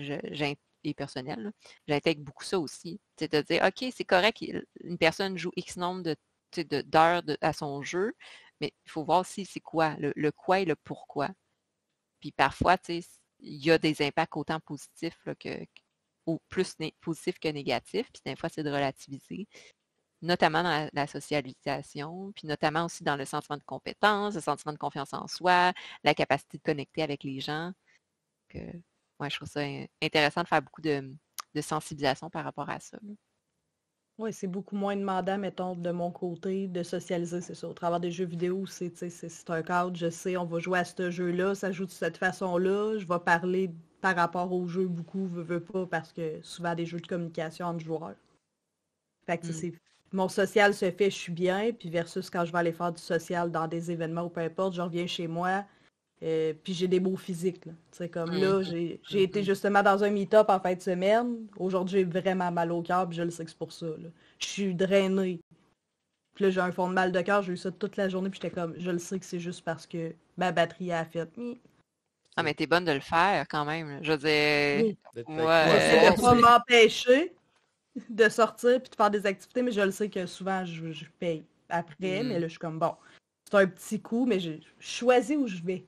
et personnelle, là, j'intègre beaucoup ça aussi. C'est de dire, OK, c'est correct, une personne joue X nombre d'heures à son jeu, mais il faut voir aussi c'est quoi, le quoi et le pourquoi. Puis parfois, tu sais, il y a des impacts autant positifs là, ou plus positifs que négatifs. Puis des fois, c'est de relativiser, notamment dans la socialisation, puis notamment aussi dans le sentiment de compétence, le sentiment de confiance en soi, la capacité de connecter avec les gens. Que, ouais, je trouve ça intéressant de faire beaucoup de sensibilisation par rapport à ça, là. Oui, c'est beaucoup moins demandant, mettons, de mon côté, de socialiser, c'est ça. Au travers des jeux vidéo, c'est, tu sais, c'est un cadre, je sais, on va jouer à ce jeu-là, ça joue de cette façon-là, je vais parler par rapport au jeu beaucoup, veux pas, parce que souvent des jeux de communication entre joueurs. Fait que Mm. mon social se fait, je suis bien, puis versus quand je vais aller faire du social dans des événements ou peu importe, je reviens chez moi, puis j'ai des beaux physiques, là. Tu sais, comme là, Mhm. j'ai été Mhm. justement dans un meet-up en fin de semaine. Aujourd'hui, j'ai vraiment mal au cœur, puis je le sais que c'est pour ça, là. Je suis drainée. Puis là, j'ai un fond de mal de cœur, j'ai eu ça toute la journée, puis j'étais comme, je le sais que c'est juste parce que ma batterie a fait. Ah, mais t'es bonne de le faire quand même, là. Je veux dire, Oui. D'être actif le J'essaie ouais, de soir, pas c'est... m'empêcher de sortir puis de faire des activités, mais je le sais que souvent, je paye après, mais mm, là, je suis comme, bon, c'est un petit coup, mais je choisis où je vais.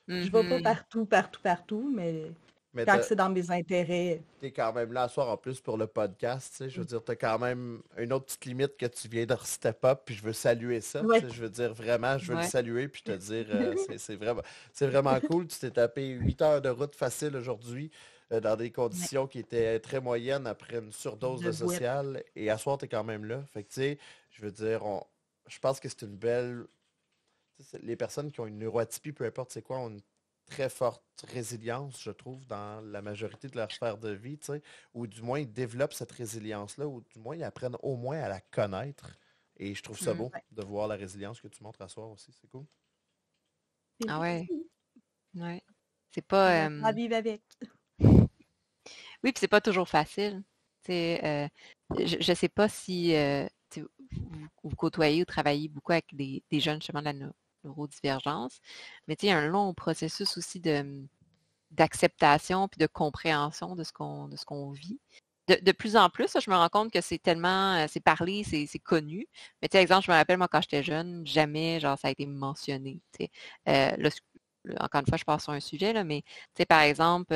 Je vais pas mhm, partout, partout, partout, mais Mais quand c'est dans mes intérêts. t'es quand même là à soir en plus pour le podcast, tu sais. Je veux dire, t'as quand même une autre petite limite que tu viens de step up, puis je veux saluer ça, tu Ouais. sais. Je veux dire, vraiment, je veux le ouais. saluer, puis te dire, c'est vraiment cool. Tu t'es tapé 8 heures de route facile aujourd'hui, dans des Ouais. conditions qui étaient très moyennes après une surdose De de boîte. social, et à soir, t'es quand même là. Fait que, tu sais, je veux dire, je pense que c'est une belle... tu sais, les personnes qui ont une neuroatypie, peu importe c'est quoi, ont une très forte résilience, je trouve, dans la majorité de leur sphère de vie, tu sais, ou du moins ils développent cette résilience-là, ou du moins ils apprennent au moins à la connaître. Et je trouve ça Mm. beau de voir la résilience que tu montres à soi aussi, c'est cool. Ah ouais, Merci. ouais. C'est On pas. va apprendre à vivre avec. Oui, puis c'est pas toujours facile. Tu sais, je sais pas si tu sais, vous côtoyez ou travaillez beaucoup avec des jeunes justement de la neurodivergence, mais tu sais, il y a un long processus aussi d'acceptation puis de compréhension de ce qu'on vit. De plus en plus, là, je me rends compte que c'est tellement, c'est parlé, c'est connu. Mais tu sais, exemple, je me rappelle, moi, quand j'étais jeune, jamais, genre, ça a été mentionné. Tu sais. Là, encore une fois, je passe sur un sujet, là, mais tu sais, par exemple,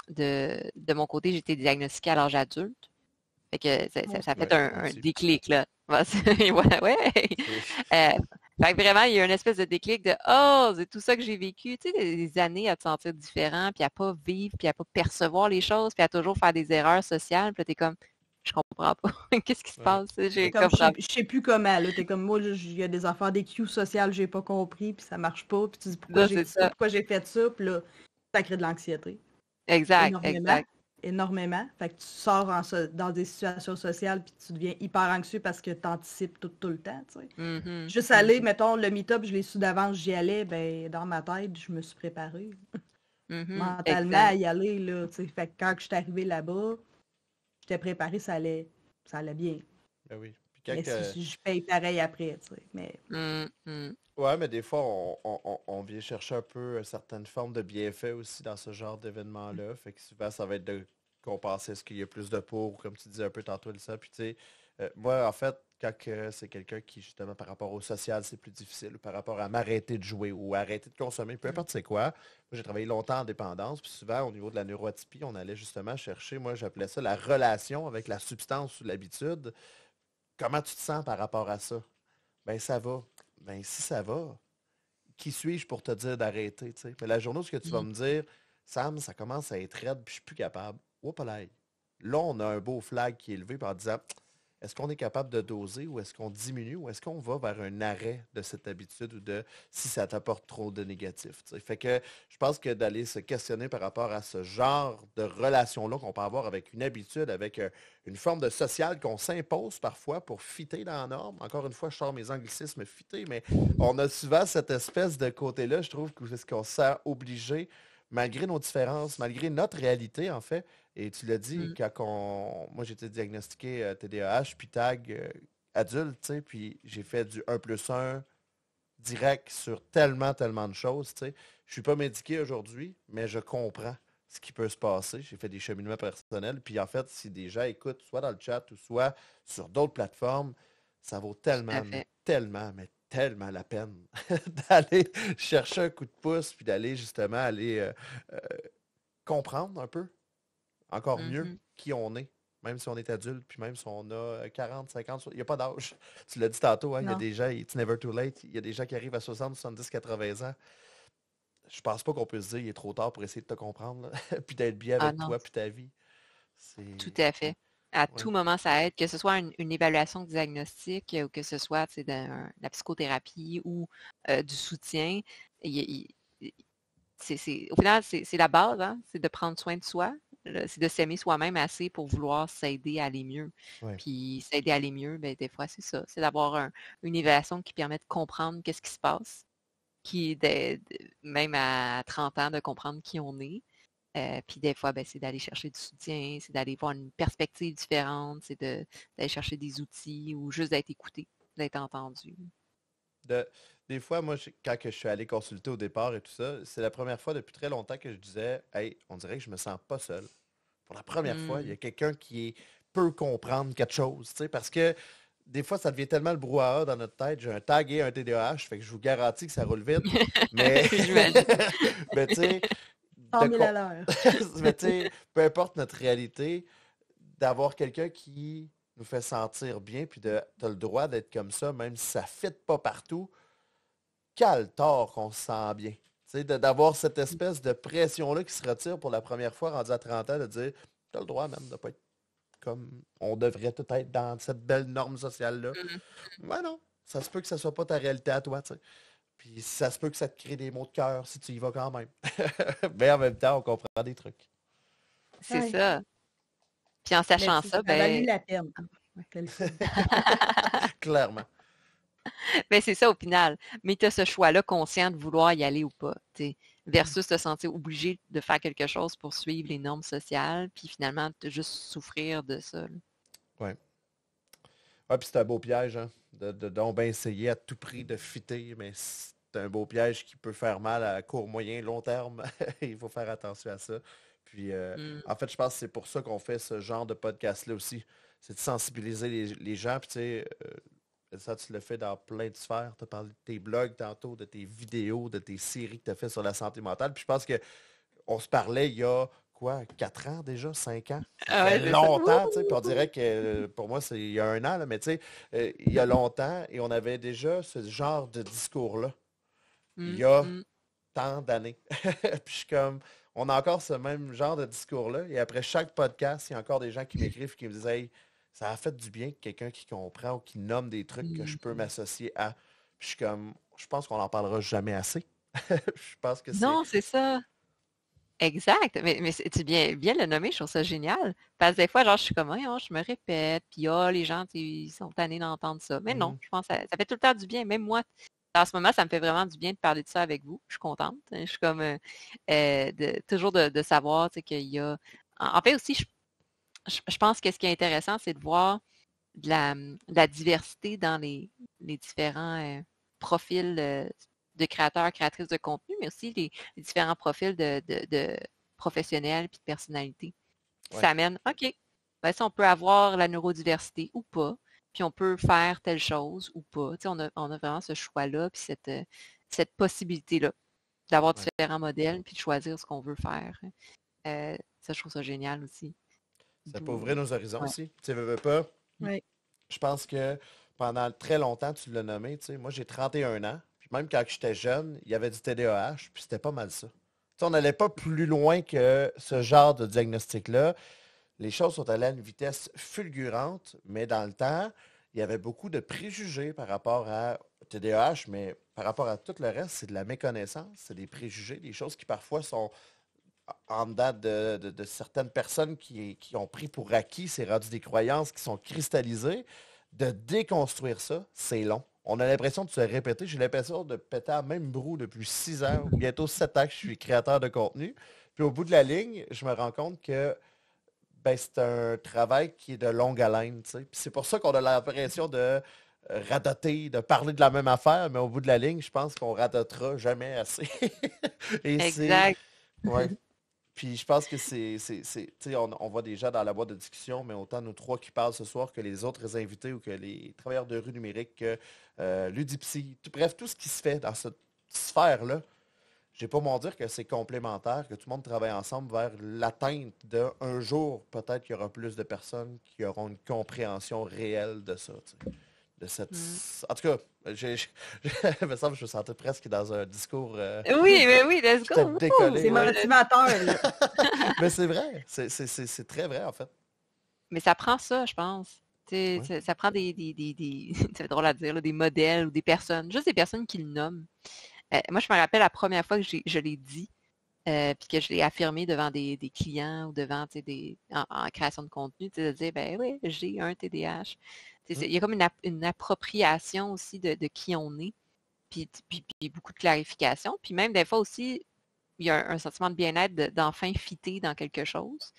de mon côté, j'ai été diagnostiquée à l'âge adulte. Fait que Moi ça a aussi. Ouais, fait moi un aussi. déclic, là. Voilà, ouais. C'est- Euh, fait que vraiment, il y a une espèce de déclic de oh, c'est tout ça que j'ai vécu, tu sais, des années à te sentir différent, puis à pas vivre, puis à pas percevoir les choses, puis à toujours faire des erreurs sociales, puis là, t'es comme, je comprends pas, qu'est-ce qui se Ouais. passe? C'est J'ai comme, comprends. je sais plus comment, là. T'es comme, moi, là, il y a des affaires des cues sociales, j'ai pas compris, puis ça marche pas, puis tu dis pourquoi Là, j'ai c'est dit ça, ça. pourquoi j'ai fait ça, puis là, ça crée de l'anxiété. Exact, Énormément. exact. énormément. Fait que tu sors dans des situations sociales puis tu deviens hyper anxieux parce que tu anticipes tout le temps, tu sais. Mhm, Juste aller, mhm, mettons, le meet-up, je l'ai su d'avance, j'y allais, ben dans ma tête, je me suis préparée mentalement à exact. y aller, là, tu sais. Fait que quand je suis arrivée là-bas, j'étais préparée, ça allait bien. Ben oui. Puis Mais quand, si je paye pareil après, tu sais. Mais ouais, mais des fois, on vient chercher un peu une certaine forme de bienfait aussi dans ce genre d'événement-là. Fait que souvent, ça va être de compenser ce qu'il y a plus de pour, comme tu disais un peu tantôt, Elsa. Puis tu sais, moi, en fait, quand c'est quelqu'un qui, justement, par rapport au social, c'est plus difficile, ou par rapport à m'arrêter de jouer ou arrêter de consommer, peu importe c'est quoi. Moi, j'ai travaillé longtemps en dépendance, puis souvent, au niveau de la neuroatypie, on allait justement chercher, moi, j'appelais ça la relation avec la substance ou l'habitude. Comment tu te sens par rapport à ça? Ben, ça va. Ben, si ça va, qui suis-je pour te dire d'arrêter, tu sais? Mais la journée où ce que tu vas Mm. me dire, Sam, ça commence à être raide, puis je suis plus capable. Oups, là, on a un beau flag qui est élevé en disant, est-ce qu'on est capable de doser ou est-ce qu'on diminue ou est-ce qu'on va vers un arrêt de cette habitude ou de si ça t'apporte trop de négatif, tu sais? Fait que je pense que d'aller se questionner par rapport à ce genre de relation-là qu'on peut avoir avec une habitude, avec une forme de social qu'on s'impose parfois pour fitter dans la norme. Encore une fois, je sors mes anglicismes fitter, mais on a souvent cette espèce de côté-là, je trouve, qu'on se sent obligé, malgré nos différences, malgré notre réalité, en fait. Et tu l'as dit, Mm. moi, j'ai été diagnostiqué TDAH, puis TAG adulte, tu sais, puis j'ai fait du 1+1 direct sur tellement, tellement de choses, tu sais. Je suis pas médiqué aujourd'hui, mais je comprends ce qui peut se passer. J'ai fait des cheminements personnels. Puis en fait, si des gens écoutent, soit dans le chat ou soit sur d'autres plateformes, ça vaut Tout à tellement, fait. mais tellement la peine d'aller chercher un coup de pouce, puis d'aller justement aller euh, comprendre un peu, encore mieux, Mhm. qui on est. Même si on est adulte, puis même si on a 40, 50, il n'y a pas d'âge. Tu l'as dit tantôt, hein, il y a non. des gens, it's never too late, il y a des gens qui arrivent à 60, 70, 80 ans. Je pense pas qu'on peut se dire il est trop tard pour essayer de te comprendre, là, puis d'être bien Ah avec non, toi, puis ta vie. tout C'est... à fait. À Ouais. tout moment, ça aide, que ce soit une évaluation diagnostique ou que ce soit tu sais, la psychothérapie ou du soutien. il- il- au final, c'est la base, hein, c'est de prendre soin de soi, c'est de s'aimer soi-même assez pour vouloir s'aider à aller mieux. Ouais. Puis s'aider à aller mieux, ben, des fois, c'est ça. C'est d'avoir une évaluation qui permet de comprendre qu'est-ce qui se passe, qui est même à 30 ans, de comprendre qui on est. Puis des fois, ben, c'est d'aller chercher du soutien, c'est d'aller voir une perspective différente, d'aller chercher des outils ou juste d'être écouté, d'être entendu. De- des fois, moi, quand que je suis allé consulter au départ et tout ça, c'est la première fois depuis très longtemps que je disais, hey, on dirait que je me sens pas seul. Pour la première fois, il y Hmm. a quelqu'un peut comprendre quelque chose, tu sais, parce que des fois, ça devient tellement le brouhaha dans notre tête. J'ai un tag et un TDAH, fait que je vous garantis que ça roule vite. Mais, J'imagine. mais tu sais, 100 000 à l'heure. mais tu sais, peu importe notre réalité, d'avoir quelqu'un qui nous fait sentir bien, puis t'as le droit d'être comme ça, même si ça ne fit pas partout, quel tort qu'on se sent bien. Tu sais, d'avoir cette espèce de pression-là qui se retire pour la première fois rendu à 30 ans, de dire, t'as le droit même de pas être comme on devrait tout être dans cette belle norme sociale-là. Mm. Ouais, non. Ça se peut que ça soit pas ta réalité à toi, tu sais. Puis ça se peut que ça te crée des maux de cœur si tu y vas quand même. Mais en même temps, on comprend des trucs. C'est Ouais. ça. Puis en Mais sachant ça, ça a valu ben, la peine. C'était le fun. Clairement. ben c'est ça au final. Mais tu as ce choix-là conscient de vouloir y aller ou pas, t'sais, versus te sentir obligé de faire quelque chose pour suivre les normes sociales, puis finalement, de juste souffrir de ça, là. Ouais. Ouais, puis c'est un beau piège, hein. De donc ben essayer à tout prix de fitter, mais c'est un beau piège qui peut faire mal à court, moyen, long terme. Il faut faire attention à ça. Puis, Mm. en fait, je pense que c'est pour ça qu'on fait ce genre de podcast-là aussi. C'est de sensibiliser les gens. Puis, tu sais, ça, tu le fais dans plein de sphères. Tu as parlé de tes blogs tantôt, de tes vidéos, de tes séries que tu as fait sur la santé mentale. Puis, je pense que on se parlait il y a quoi, 4 ans déjà, 5 ans? Ça Ah fait ouais, c'est ça. longtemps, tu sais, puis on dirait que pour moi, c'est il y a un an, là, mais tu sais, il y a longtemps, et on avait déjà ce genre de discours-là, il Mm, y a mm, tant d'années. Puis je suis comme, on a encore ce même genre de discours-là, et après chaque podcast, il y a encore des gens qui m'écrivent et qui me disent, hey, ça a fait du bien que quelqu'un qui comprend ou qui nomme des trucs que je peux mm. m'associer à. Puis je suis comme, je pense qu'on n'en parlera jamais assez. Je pense que c'est Non, c'est ça. Exact. Mais tu bien le nommer, je trouve ça génial. Parce que des fois, genre, je suis comme, oh, je me répète, puis les gens, ils sont tannés d'entendre ça. Mais non, Mhm. je pense que ça fait tout le temps du bien. Même moi, en ce moment, ça me fait vraiment du bien de parler de ça avec vous. Je suis contente. Je suis comme, toujours de savoir, tu sais, qu'il y a... En fait aussi, je pense que ce qui est intéressant, c'est de voir de la diversité dans les différents profils de créateurs, créatrices de contenu, mais aussi les différents profils de professionnels puis de personnalités. Ouais, Ça amène, OK, ben, ça, on peut avoir la neurodiversité ou pas, puis on peut faire telle chose ou pas. Tu sais, on a vraiment ce choix-là, puis cette possibilité-là d'avoir ouais. différents modèles, puis de choisir ce qu'on veut faire. Ça, je trouve ça génial aussi. Ça peut D'où, ouvrir nos horizons ouais. aussi. Tu sais, veux pas. Oui. Je pense que pendant très longtemps, tu l'as nommé, tu sais, moi j'ai 31 ans, puis même quand j'étais jeune, il y avait du TDAH, puis c'était pas mal ça. Tu sais, on n'allait pas plus loin que ce genre de diagnostic-là. Les choses sont allées à une vitesse fulgurante, mais dans le temps, il y avait beaucoup de préjugés par rapport à TDAH, mais par rapport à tout le reste, c'est de la méconnaissance, c'est des préjugés, des choses qui parfois sont en dedans de certaines personnes qui ont pris pour acquis, c'est rendu des croyances qui sont cristallisées. De déconstruire ça, c'est long. On a l'impression de se répéter. J'ai l'impression de péter à même brou depuis 6 ans, ou bientôt 7 ans que je suis créateur de contenu. Puis au bout de la ligne, je me rends compte que ben, c'est un travail qui est de longue haleine. Tu sais. Puis c'est pour ça qu'on a l'impression de radoter, de parler de la même affaire, mais au bout de la ligne, je pense qu'on radotera jamais assez. Et c'est. Exact. Ouais. Puis je pense que tu sais, on voit des gens dans la boîte de discussion, mais autant nous trois qui parlent ce soir que les autres invités ou que les travailleurs de rue numérique, que Ludipsy, bref, tout ce qui se fait dans cette sphère-là, j'ai pas mon dire que c'est complémentaire, que tout le monde travaille ensemble vers l'atteinte d'un jour, peut-être qu'il y aura plus de personnes qui auront une compréhension réelle de ça. Tu sais, de cette... Mm. En tout cas, il me semble que je me sentais presque dans un discours Oui, mais oui, let's go. peut-être Wouhou! décollé, C'est ouais. motivateur, là. Mais c'est vrai, c'est très vrai en fait. Mais ça prend ça, je pense. Tu sais, Ouais. ça prend c'est drôle à dire, là, des modèles ou des personnes, juste des personnes qui le nomment. Moi, je me rappelle la première fois que je l'ai dit, puis que je l'ai affirmé devant des clients ou devant, tu sais, en création de contenu, tu sais, de dire, ben oui, j'ai un TDAH. Tu sais, Mm. il y a comme une appropriation aussi de qui on est, puis beaucoup de clarification. Puis même des fois aussi, il y a un sentiment de bien-être d'enfin fitter dans quelque chose.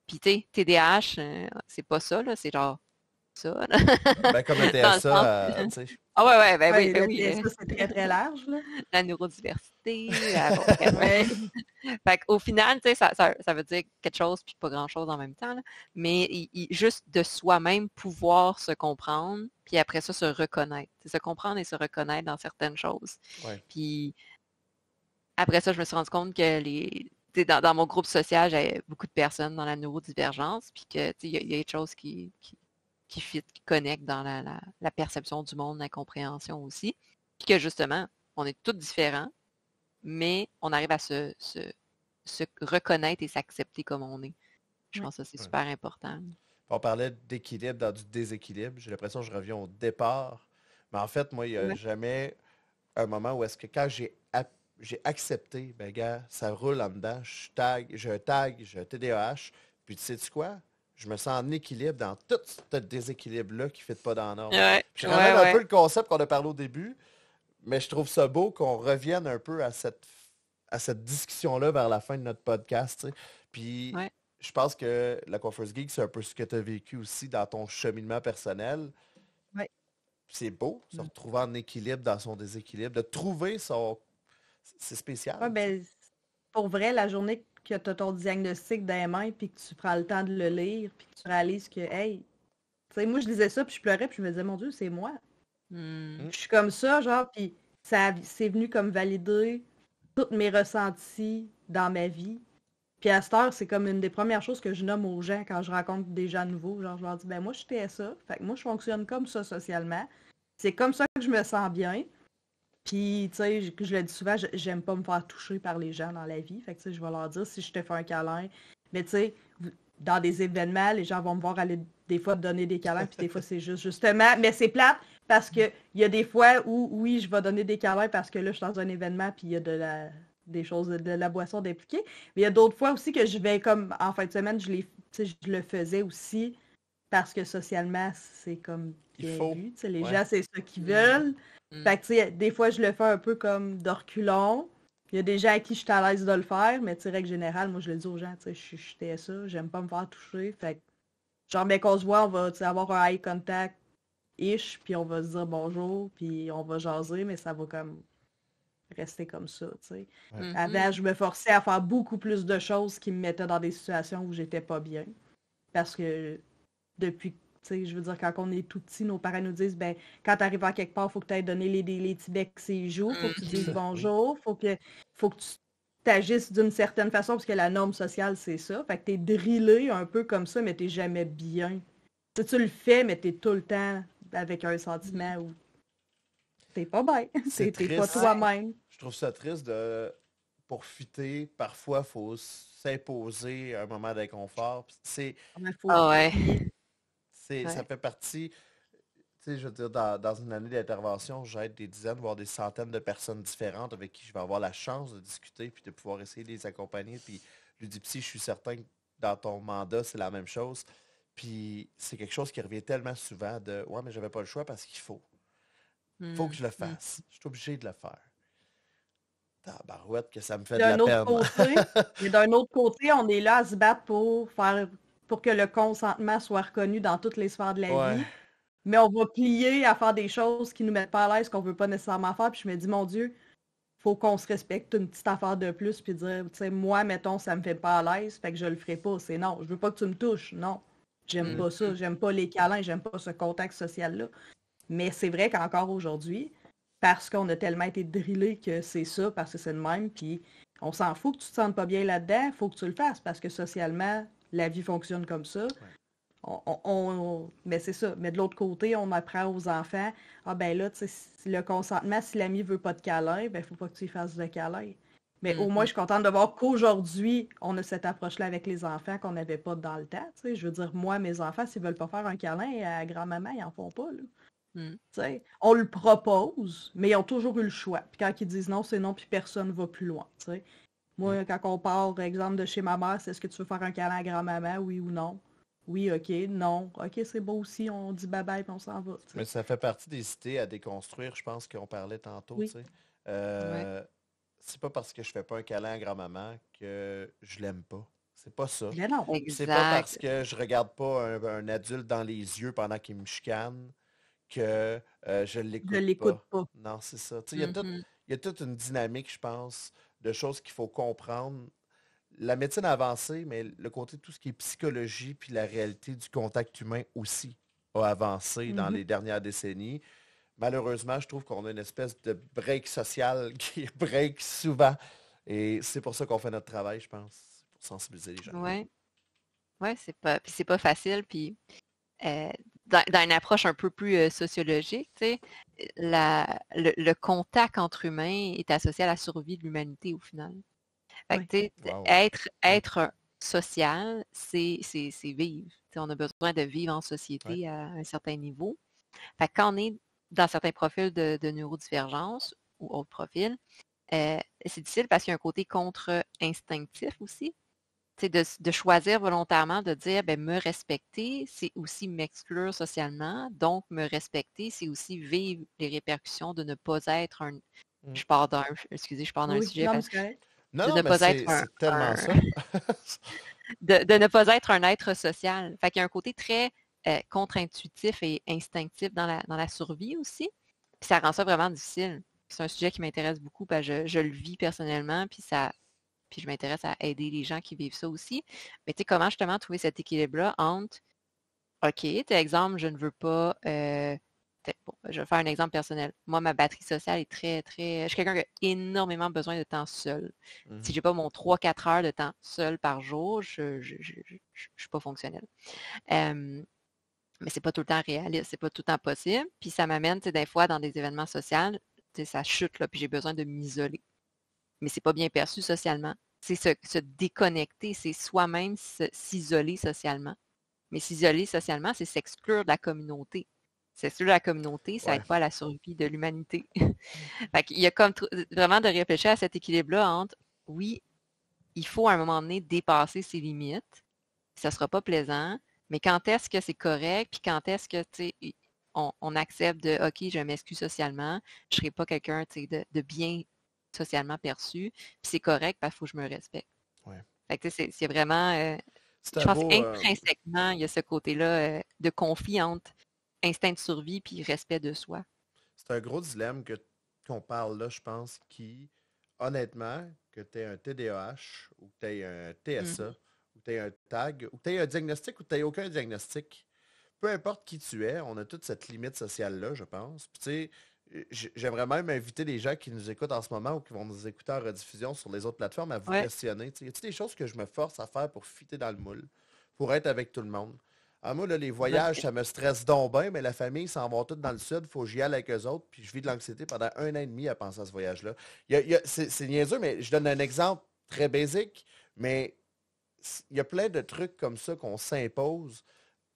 Puis, tu sais, TDAH, c'est pas ça, là, c'est genre ça, là. Ben, comme le Dans le sens. TSA, tu sais. Ah ouais, ouais, Ouais, ben le oui, TSA, c'est très, très large, là. la neurodiversité, bon, bref. Ouais. Fait qu'au final, tu sais, ça veut dire quelque chose puis pas grand-chose en même temps, là. Mais juste de soi-même pouvoir se comprendre, puis après ça, se reconnaître. C'est se comprendre et se reconnaître dans certaines choses. Ouais. Puis après ça, je me suis rendu compte que tu sais, dans mon groupe social, j'avais beaucoup de personnes dans la neurodivergence, puis que tu sais, il y a des choses qui fit, qui connectent dans la perception du monde, la compréhension aussi. Puis que justement, on est tous différents, mais on arrive à se reconnaître et s'accepter comme on est. Je Ouais. pense que ça, c'est Ouais. super important. On parlait d'équilibre dans du déséquilibre. J'ai l'impression que je reviens au départ. Mais en fait, moi, il n'y a Ouais. jamais un moment où est-ce que quand j'ai accepté, ben gars, ça roule en dedans, j'ai un tag, j'ai un TDAH, puis tu sais-tu quoi? Je me sens en équilibre dans tout ce déséquilibre-là qui ne fit pas dans l'ordre. Ouais, Je ouais, ramène un peu ouais. le concept qu'on a parlé au début, mais je trouve ça beau qu'on revienne un peu à cette discussion-là vers la fin de notre podcast. Tu sais. Puis Ouais. je pense que la Coiffeuse Geek, c'est un peu ce que tu as vécu aussi dans ton cheminement personnel. Ouais. C'est beau, se Mm. retrouver en équilibre dans son déséquilibre, de trouver son... C'est Ouais, spécial, tu sais. ben, pour vrai, la journée que tu as ton diagnostic dans les mains, puis que tu prends le temps de le lire, puis que tu réalises que, hey, tu sais, moi, je lisais ça, puis je pleurais, puis je me disais, mon Dieu, c'est moi. Hmm. Mm. Je suis comme ça, genre, puis c'est venu comme valider tous mes ressentis dans ma vie. Puis à cette heure, c'est comme une des premières choses que je nomme aux gens quand je rencontre des gens nouveaux. Genre, je leur dis, ben moi, je suis TSA. Fait que moi, je fonctionne comme ça socialement. C'est comme ça que je me sens bien. Puis, tu sais, je le dis souvent, j'aime pas me faire toucher par les gens dans la vie. Fait que, tu sais, je vais leur dire si je te fais un câlin. Mais, tu sais, dans des événements, les gens vont me voir aller des fois te donner des câlins, puis des fois, c'est juste, justement. Mais c'est plate parce que il y a des fois où, oui, je vais donner des câlins parce que là, je suis dans un événement, puis il y a des choses de la boisson d'impliquer. Mais il y a d'autres fois aussi que je vais comme en fin de semaine, tu sais, je le faisais aussi parce que socialement, c'est comme Il bien faut. vu. Tu sais, les Ouais. gens, c'est ce qu'ils Mm. veulent. Mm. Fait que, tu sais, des fois, je le fais un peu comme de reculons. Il y a des gens à qui je suis à l'aise de le faire, mais tu sais, règle générale, moi, je le dis aux gens, tu sais, j'étais ça, j'aime pas me faire toucher. Fait que, genre, mais qu'on se voit, on va, tu sais, avoir un eye contact-ish, puis on va se dire bonjour, puis on va jaser, mais ça va comme rester comme ça, tu sais. Ouais. Avant, je me forçais à faire beaucoup plus de choses qui me mettaient dans des situations où j'étais pas bien. Parce que depuis, tu sais, je veux dire, quand on est tout petit, nos parents nous disent, ben, quand tu arrives à quelque part, il faut que tu ailles donner les petits becs ses joues, il faut que tu dises Oui. bonjour, faut que tu t'agisses d'une certaine façon, parce que la norme sociale, c'est ça. Fait que t'es drillé un peu comme ça, mais t'es jamais bien. Tu sais, tu le fais, mais t'es tout le temps avec un sentiment où t'es pas bien. C'est T'es pas triste. toi-même. Je trouve ça triste de... Pour fitter, parfois, il faut s'imposer un moment d'inconfort. Il faut Ah ouais. plier. Ouais. Ça fait partie... Tu sais, je veux dire, dans une année d'intervention, j'aide des dizaines, voire des centaines de personnes différentes avec qui je vais avoir la chance de discuter puis de pouvoir essayer de les accompagner. Puis Ludipsy, je suis certain que dans ton mandat, c'est la même chose. Puis c'est quelque chose qui revient tellement souvent de « Ouais, mais j'avais pas le choix parce qu'il faut. Il faut que je le fasse. Je suis obligé de le faire. » Tabarouette que ça me fait de la D'un autre peine. côté, mais d'un autre côté, on est là à se battre pour que le consentement soit reconnu dans toutes les sphères de la Ouais. vie. Mais on va plier à faire des choses qui nous mettent pas à l'aise, qu'on veut pas nécessairement faire. Puis je me dis, mon Dieu, faut qu'on se respecte une petite affaire de plus, puis dire, tu sais, moi, mettons, ça me fait pas à l'aise, fait que je le ferai pas. C'est non, je veux pas que tu me touches. Non, j'aime pas ça. J'aime pas les câlins, j'aime pas ce contact social-là. Mais c'est vrai qu'encore aujourd'hui, parce qu'on a tellement été drillé que c'est ça, parce que c'est le même, puis on s'en fout que tu te sentes pas bien là-dedans, faut que tu le fasses, parce que socialement, la vie fonctionne comme ça. Mais c'est ça. Mais de l'autre côté, on apprend aux enfants, ah ben là, tu sais, le consentement, si l'ami veut pas de câlin, ben faut pas que tu lui fasses de câlin. Mais au moins, je suis contente de voir qu'aujourd'hui, on a cette approche-là avec les enfants qu'on n'avait pas dans le temps. Tu sais. Je veux dire, moi, mes enfants, s'ils veulent pas faire un câlin à grand-maman, ils en font pas, là. Tu sais, on le propose, mais ils ont toujours eu le choix. Puis quand ils disent non, c'est non, puis personne ne va plus loin. Tu sais. Moi, quand on part, par exemple, de chez ma mère, c'est est-ce que tu veux faire un câlin à grand-maman, oui ou non? Oui, ok, non. Ok, c'est beau aussi, on dit bye-bye, puis on s'en va. Tu sais. Mais ça fait partie des cités à déconstruire, je pense qu'on parlait tantôt, tu Oui. sais. Ouais. C'est pas parce que je fais pas un câlin à grand-maman que je l'aime pas. C'est pas ça. Mais non. C'est pas parce Exact. que je regarde pas un adulte dans les yeux pendant qu'il me chicane que je Je l'écoute l'écoute pas. pas. Non, c'est ça. Tu sais, Mhm. il y a toute une dynamique, je pense, de choses qu'il faut comprendre. La médecine a avancé, mais le côté de tout ce qui est psychologie puis la réalité du contact humain aussi a avancé dans les dernières décennies. Malheureusement, je trouve qu'on a une espèce de break social qui break souvent. Et c'est pour ça qu'on fait notre travail, je pense, pour sensibiliser les gens. Ouais. Ouais, puis c'est pas facile. Puis dans une approche un peu plus sociologique, tu sais, le contact entre humains est associé à la survie de l'humanité au final. Fait que, Oui. tu sais, Wow. être social, c'est vivre. Tu sais, on a besoin de vivre en Ouais. société à un certain niveau. Fait que quand on est dans certains profils de neurodivergence ou autres profils, c'est difficile parce qu'il y a un côté contre-instinctif aussi. Tu sais, de choisir volontairement de dire, ben, me respecter, c'est aussi m'exclure socialement. Donc, me respecter, c'est aussi vivre les répercussions de ne pas être un... Mm. Je pars d'un... Excusez, je pars d'un Oui, sujet. non, mais c'est correct. Non, De non, ne mais pas être c'est tellement ça. de ne pas être un être social. Fait qu'il y a un côté très contre-intuitif et instinctif dans la survie aussi. Puis ça rend ça vraiment difficile. C'est un sujet qui m'intéresse beaucoup parce que je le vis personnellement, puis je m'intéresse à aider les gens qui vivent ça aussi. Mais tu sais, comment justement trouver cet équilibre-là entre, OK, exemple, je ne veux pas, bon, je vais faire un exemple personnel. Moi, ma batterie sociale est très, très, je suis quelqu'un qui a énormément besoin de temps seul. Si je n'ai pas mon 3-4 heures de temps seul par jour, je ne suis pas fonctionnelle. Mais c'est pas tout le temps réaliste, c'est pas tout le temps possible. Puis ça m'amène, tu sais, des fois, dans des événements sociaux, tu sais, ça chute, là, puis j'ai besoin de m'isoler. Mais c'est pas bien perçu socialement. C'est se déconnecter, c'est soi-même s'isoler socialement. Mais s'isoler socialement, c'est s'exclure de la communauté. c'est sûr, la communauté, ça Ouais. aide pas à la survie de l'humanité. Fait qu'il y a comme vraiment de réfléchir à cet équilibre-là entre, oui, il faut à un moment donné dépasser ses limites, ça sera pas plaisant, mais quand est-ce que c'est correct, puis quand est-ce que, tu sais, on accepte de, OK, je m'excuse socialement, je serai pas quelqu'un, tu sais, de bien socialement perçu, puis c'est correct parce qu'il faut que je me respecte. Ouais. Fait que, tu sais, c'est vraiment, C'est je un pense beau... qu'intrinsèquement, il y a ce côté-là de conflit entre instinct de survie puis respect de soi. c'est un gros dilemme qu'on parle là, je pense, qui, honnêtement, que tu aies un TDAH ou que tu aies un TSA Mhm. ou que tu aies un TAG ou que tu aies un diagnostic ou que tu n'aies aucun diagnostic, peu importe qui tu es, on a toute cette limite sociale-là, je pense. Puis, tu sais, j'aimerais même inviter les gens qui nous écoutent en ce moment ou qui vont nous écouter en rediffusion sur les autres plateformes à vous Ouais. questionner. Tu sais, y a-t-il des choses que je me force à faire pour fitter dans le moule, pour être avec tout le monde? Ah, moi, là, les Bonne voyages, ça me stresse donc bien, mais la famille, ils s'en vont tous dans le sud, il faut que j'y aille avec eux autres, puis je vis de l'anxiété pendant 1 an et demi à penser à ce voyage-là. C'est niaiseux, mais je donne un exemple très basique, mais il y a plein de trucs comme ça qu'on s'impose.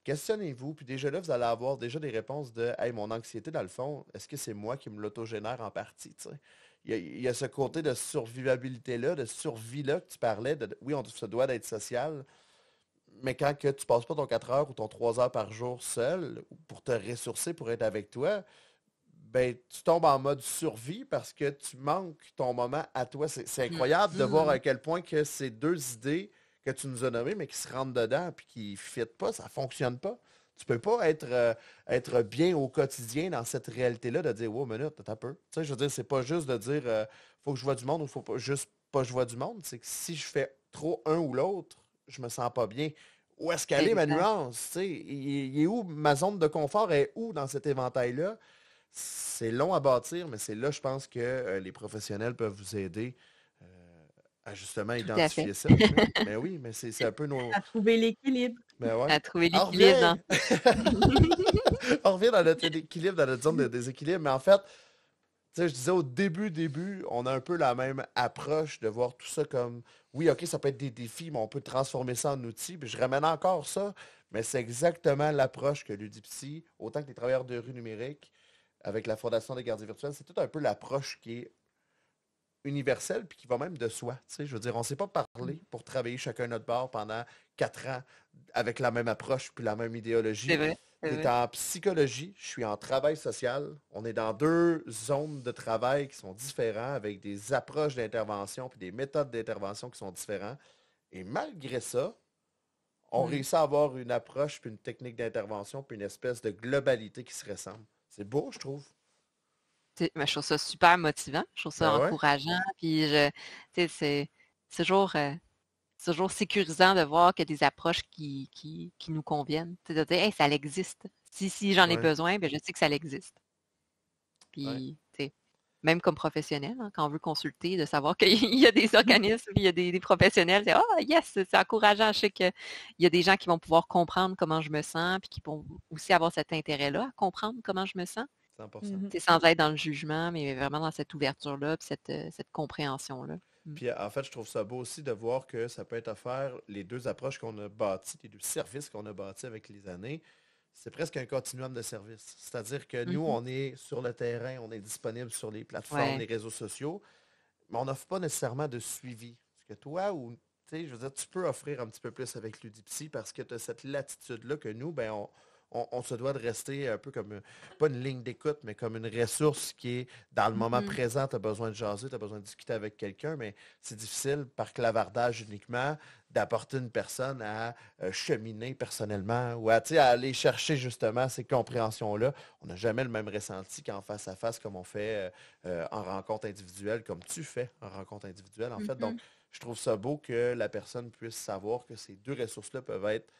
Questionnez-vous, puis déjà là, vous allez avoir déjà des réponses de Hey, mon anxiété, dans le fond, est-ce que c'est moi qui me l'autogénère en partie? Tu sais? Il y a ce côté de survivabilité-là, de survie-là que tu parlais. Oui, on se doit d'être social, mais quand que tu passes pas ton 4 heures ou ton 3 heures par jour seul pour te ressourcer, pour être avec toi, ben, tu tombes en mode survie parce que tu manques ton moment à toi. C'est incroyable de voir à Mhm. quel point que ces deux idées que tu nous as nommées, mais qui se rentrent dedans et qui ne fitent pas, ça ne fonctionne pas. Tu peux pas être bien au quotidien dans cette réalité-là de dire, wow, minute, t'as un peu. Tu sais, je veux dire, c'est pas juste de dire, faut que je vois du monde ou faut pas juste pas que je vois du monde. C'est que si je fais trop un ou l'autre, je me sens pas bien. Où est-ce qu'elle est ma Exact. nuance? Tu sais, il est où ma zone de confort est où dans cet éventail-là? C'est long à bâtir, mais c'est là, je pense que les professionnels peuvent vous aider euh, à justement Tout à fait. identifier ça. Tu sais. Mais oui, mais c'est un peu nos. À trouver l'équilibre. Mais ouais. À trouver On l'équilibre dans revient! On revient dans notre équilibre, dans notre zone de déséquilibre. Mais en fait, tu sais, je disais au début, on a un peu la même approche de voir tout ça comme, oui, OK, ça peut être des défis, mais on peut transformer ça en outils. Puis je ramène encore ça, mais c'est exactement l'approche que Ludipsy, autant que les travailleurs de rue numérique, avec la Fondation des gardiens virtuels, c'est tout un peu l'approche qui est universelle puis qui va même de soi. Tu sais, je veux dire, on ne s'est pas parlé pour travailler chacun notre bord pendant 4 ans avec la même approche puis la même C'est idéologie. vrai, c'est Tu es vrai. en psychologie, je suis en travail social. On est dans deux zones de travail qui sont différentes avec des approches d'intervention puis des méthodes d'intervention qui sont différentes. Et malgré ça, on Mm. réussit à avoir une approche puis une technique d'intervention puis une espèce de globalité qui se ressemble. C'est beau, je trouve. Mais je trouve ça super motivant, je trouve ça Ben ouais. encourageant, puis tu sais, c'est toujours, c'est toujours sécurisant de voir qu'il y a des approches qui nous conviennent. Tu sais, de dire, hey, ça existe. Si j'en ai Ouais. besoin, ben, je sais que ça existe. Ouais. Puis, tu sais, même comme professionnel, hein, quand on veut consulter, de savoir qu'il y a des organismes, puis il y a des professionnels, c'est oh yes, c'est encourageant. Je sais qu'il y a des gens qui vont pouvoir comprendre comment je me sens, puis qui vont aussi avoir cet intérêt-là à comprendre comment je me sens. 100%. Mhm. C'est sans être dans le jugement, mais vraiment dans cette ouverture-là, puis cette compréhension-là. Mm. Puis en fait, je trouve ça beau aussi de voir que ça peut être offert, les deux approches qu'on a bâties, les deux services qu'on a bâtis avec les années, c'est presque un continuum de services. C'est-à-dire que nous, Mhm. on est sur le terrain, on est disponible sur les plateformes, Ouais. les réseaux sociaux, mais on n'offre pas nécessairement de suivi. Parce que toi, ou, tu sais, je veux dire, tu peux offrir un petit peu plus avec Ludipsy parce que tu as cette latitude-là que nous, ben, on se doit de rester un peu comme, pas une ligne d'écoute, mais comme une ressource qui est dans le moment Mhm. présent, tu as besoin de jaser, tu as besoin de discuter avec quelqu'un, mais c'est difficile par clavardage uniquement d'apporter une personne à cheminer personnellement ou à, tu sais, à aller chercher justement ces compréhensions-là. On n'a jamais le même ressenti qu'en face à face comme on fait en rencontre individuelle, comme tu fais en rencontre individuelle, en fait. Donc, Mhm. je trouve ça beau que la personne puisse savoir que ces deux ressources-là peuvent être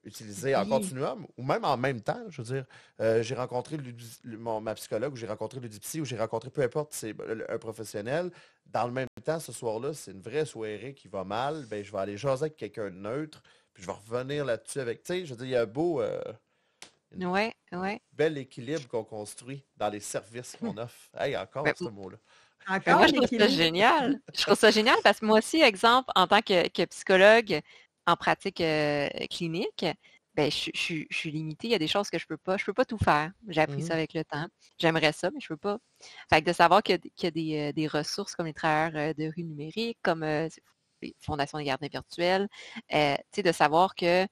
utilisées en Oui. continuum ou même en même temps. Je veux dire, j'ai rencontré ma psychologue, ou j'ai rencontré Ludipsy, ou j'ai rencontré peu importe, c'est un professionnel. Dans le même temps, ce soir-là, c'est une vraie soirée qui va mal. Ben, je vais aller jaser avec quelqu'un de neutre, puis je vais revenir là-dessus avec. Tu sais, je veux dire, il y a beau. Une Ouais, ouais. bel équilibre qu'on construit dans les services qu'on offre. Hey, Ben, encore ce mot-là. mais moi, Encore je trouve ça l'équilibre. génial. Je trouve ça génial parce que moi aussi, exemple, en tant que psychologue en pratique clinique, ben, je suis limitée. Il y a des choses que je peux pas tout faire. J'ai appris ça avec le temps. J'aimerais ça, mais je peux pas. Fait que de savoir qu'il y a des ressources comme les travailleurs de rue numérique, comme les fondations des gardiens virtuels, tu sais, de savoir que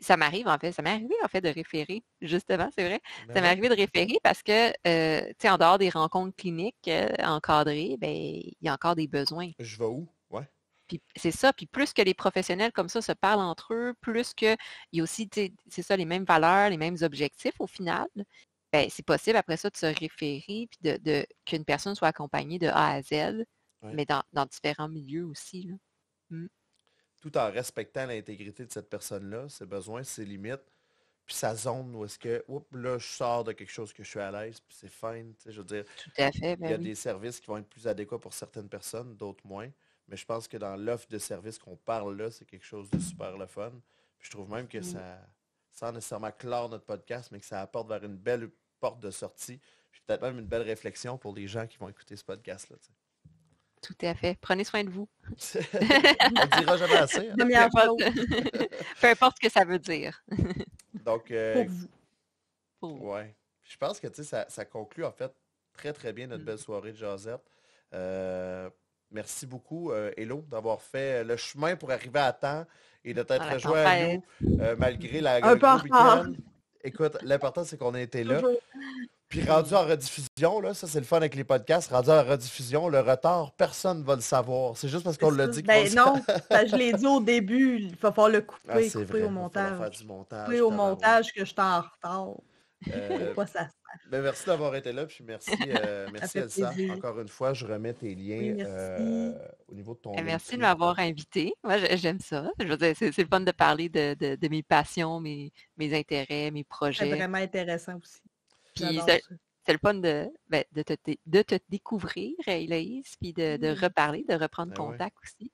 ça m'arrive en fait, ça m'est arrivé en fait de référer, justement, c'est vrai. Ben Ça m'est ouais. arrivé de référer parce que, tu sais, en dehors des rencontres cliniques encadrées, ben, il y a encore des besoins. Je vais où? Ouais. Puis c'est ça, puis plus que les professionnels comme ça se parlent entre eux, plus qu'il y a aussi, tu sais, c'est ça, les mêmes valeurs, les mêmes objectifs au final, ben, c'est possible après ça de se référer, puis qu'une personne soit accompagnée de A à Z, Ouais. mais dans différents milieux aussi, là. Mm. Tout en respectant l'intégrité de cette personne-là, ses besoins, ses limites, puis sa zone où est-ce que, oups, là, je sors de quelque chose que je suis à l'aise, puis c'est fine. Tu sais, je veux dire, Tout à fait, il y ben a oui. des services qui vont être plus adéquats pour certaines personnes, d'autres moins. Mais je pense que dans l'offre de services qu'on parle là, c'est quelque chose de super le fun. Puis je trouve même que ça, sans nécessairement clore notre podcast, mais que ça apporte vers une belle porte de sortie, puis peut-être même une belle réflexion pour les gens qui vont écouter ce podcast-là. Tu Tout à fait. Prenez soin de vous. sais. On le dira jamais assez. Hein? Peu Première importe, chose peu importe ce que ça veut dire Donc, pour vous. pour vous. ouais. Je pense que tu sais, ça conclut en fait très très bien notre belle soirée de Josette. Merci beaucoup, Hello, d'avoir fait le chemin pour arriver à temps et de t'être Dans la rejoint à tempête. nous malgré le Un peu en gros week-end. retard. Écoute, l'important c'est qu'on ait été là. Toujours. Puis rendu en rediffusion, là, ça c'est le fun avec les podcasts, rendu en rediffusion, le retard, personne ne va le savoir. C'est juste parce qu'on l'a dit Ben non, je l'ai dit au début, il va falloir le couper, Ah, c'est couper vrai, au il va falloir faire montage. du montage. Couper au tabarouette. montage que je suis en retard. Euh, Pour pas ça. Ben, merci d'avoir été là, puis merci, merci fait Elsa. plaisir. Encore une fois, je remets tes liens Oui, merci. au niveau de ton Merci de Linktree. m'avoir invité. Moi, j'aime ça. Je veux dire, c'est le fun de parler de mes passions, mes intérêts, mes C'est projets. vraiment intéressant aussi. Puis J'adore c'est ça. c'est le fun de te découvrir, Héloïse, puis de reparler, de reprendre Ben ouais. contact aussi.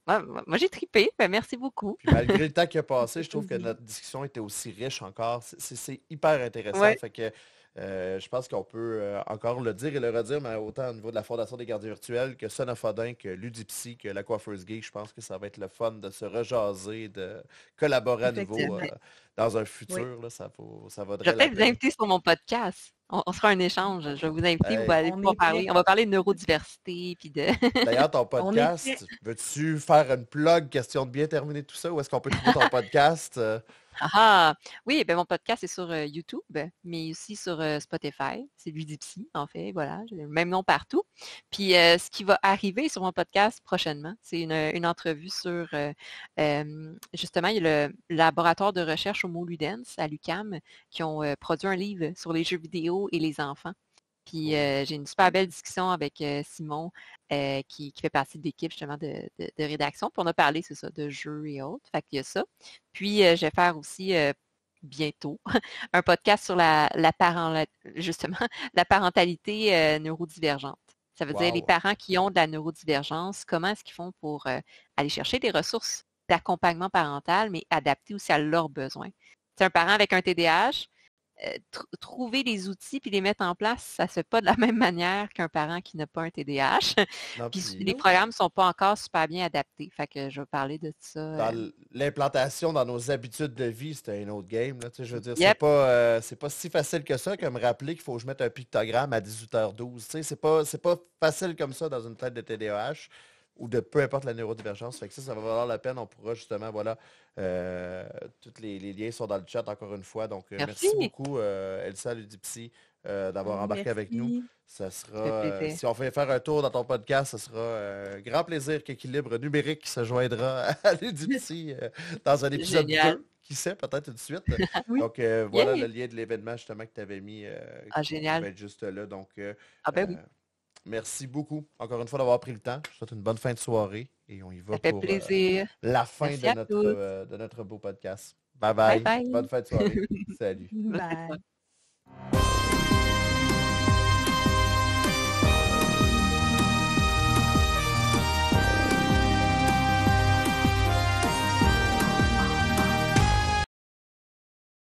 Moi, j'ai trippé. Ben, merci beaucoup. Puis malgré le temps qui a passé, je trouve que plaisir. notre discussion était aussi riche encore. C'est hyper intéressant. Ouais. Fait que je pense qu'on peut encore le dire et le redire, mais autant au niveau de la Fondation des gardiens virtuels que Son of Odin, que Ludipsy, que la Coiffeuse Geek, je pense que ça va être le fun de se rejaser, de collaborer à nouveau Effectivement. dans un Oui. futur. Là, ça Je vaudrait vais la peut-être vous peine. inviter sur mon podcast. On fera un échange. Je vais vous inviter. Hey. Allez On pouvoir est parler. prêts. On va parler de neurodiversité. Puis de... D'ailleurs, ton On est podcast, prêts. veux-tu faire une plug, question de bien terminer tout ça, ou est-ce qu'on peut trouver ton podcast? Ah, oui, ben mon podcast est sur YouTube, mais aussi sur Spotify. C'est Ludipsy, en fait. Voilà, j'ai le même nom partout. Puis ce qui va arriver sur mon podcast prochainement, c'est une entrevue sur justement, il y a le laboratoire de recherche Homo Ludens à l'UQAM qui ont produit un livre sur les jeux vidéo et les enfants. Puis j'ai une super belle discussion avec Simon qui fait partie de l'équipe justement de rédaction. Puis on a parlé, c'est ça, de jeux et autres. Fait qu'il y a ça. Puis je vais faire aussi bientôt un podcast sur justement la parentalité neurodivergente. Ça veut dire les Wow. parents qui ont de la neurodivergence, comment est-ce qu'ils font pour aller chercher des ressources d'accompagnement parental, mais adaptées aussi à leurs besoins. C'est un parent avec un TDAH. Trouver les outils puis les mettre en place, ça ne se fait pas de la même manière qu'un parent qui n'a pas un TDAH. Non, Puis puis les programmes ne sont pas encore super bien adaptés. Fait que je vais parler de ça. dans l'implantation dans nos habitudes de vie, c'est un autre game. Là, tu sais, je veux dire, Yep. c'est pas si facile que ça que me rappeler qu'il faut que je mette un pictogramme à 18h12. Tu sais, c'est pas facile comme ça dans une tête de TDAH ou de peu importe la neurodivergence. Fait que ça va valoir la peine. On pourra justement, voilà, tous les liens sont dans le chat encore une fois. Donc, merci Merci. beaucoup, Elsa Ludipsy, d'avoir embarqué avec nous. Merci. Ça Ça sera, fait plaisir. si on fait faire un tour dans ton podcast, ce sera un grand plaisir qu'Équilibre numérique se joindra à Ludipsy dans un épisode Génial. 2. Qui sait, peut-être une suite. Oui. Donc, voilà Yeah. le lien de l'événement justement que tu avais mis Ah, qui génial. va être juste là. Donc, Ah ben oui, merci beaucoup, encore une fois, d'avoir pris le temps. Je vous souhaite une bonne fin de soirée et on y va ça fait pour plaisir. la fin Merci à tous. de notre beau podcast. Bye Bye bye. bye. Bonne fin de soirée. Salut. Bonne Bye. soirée.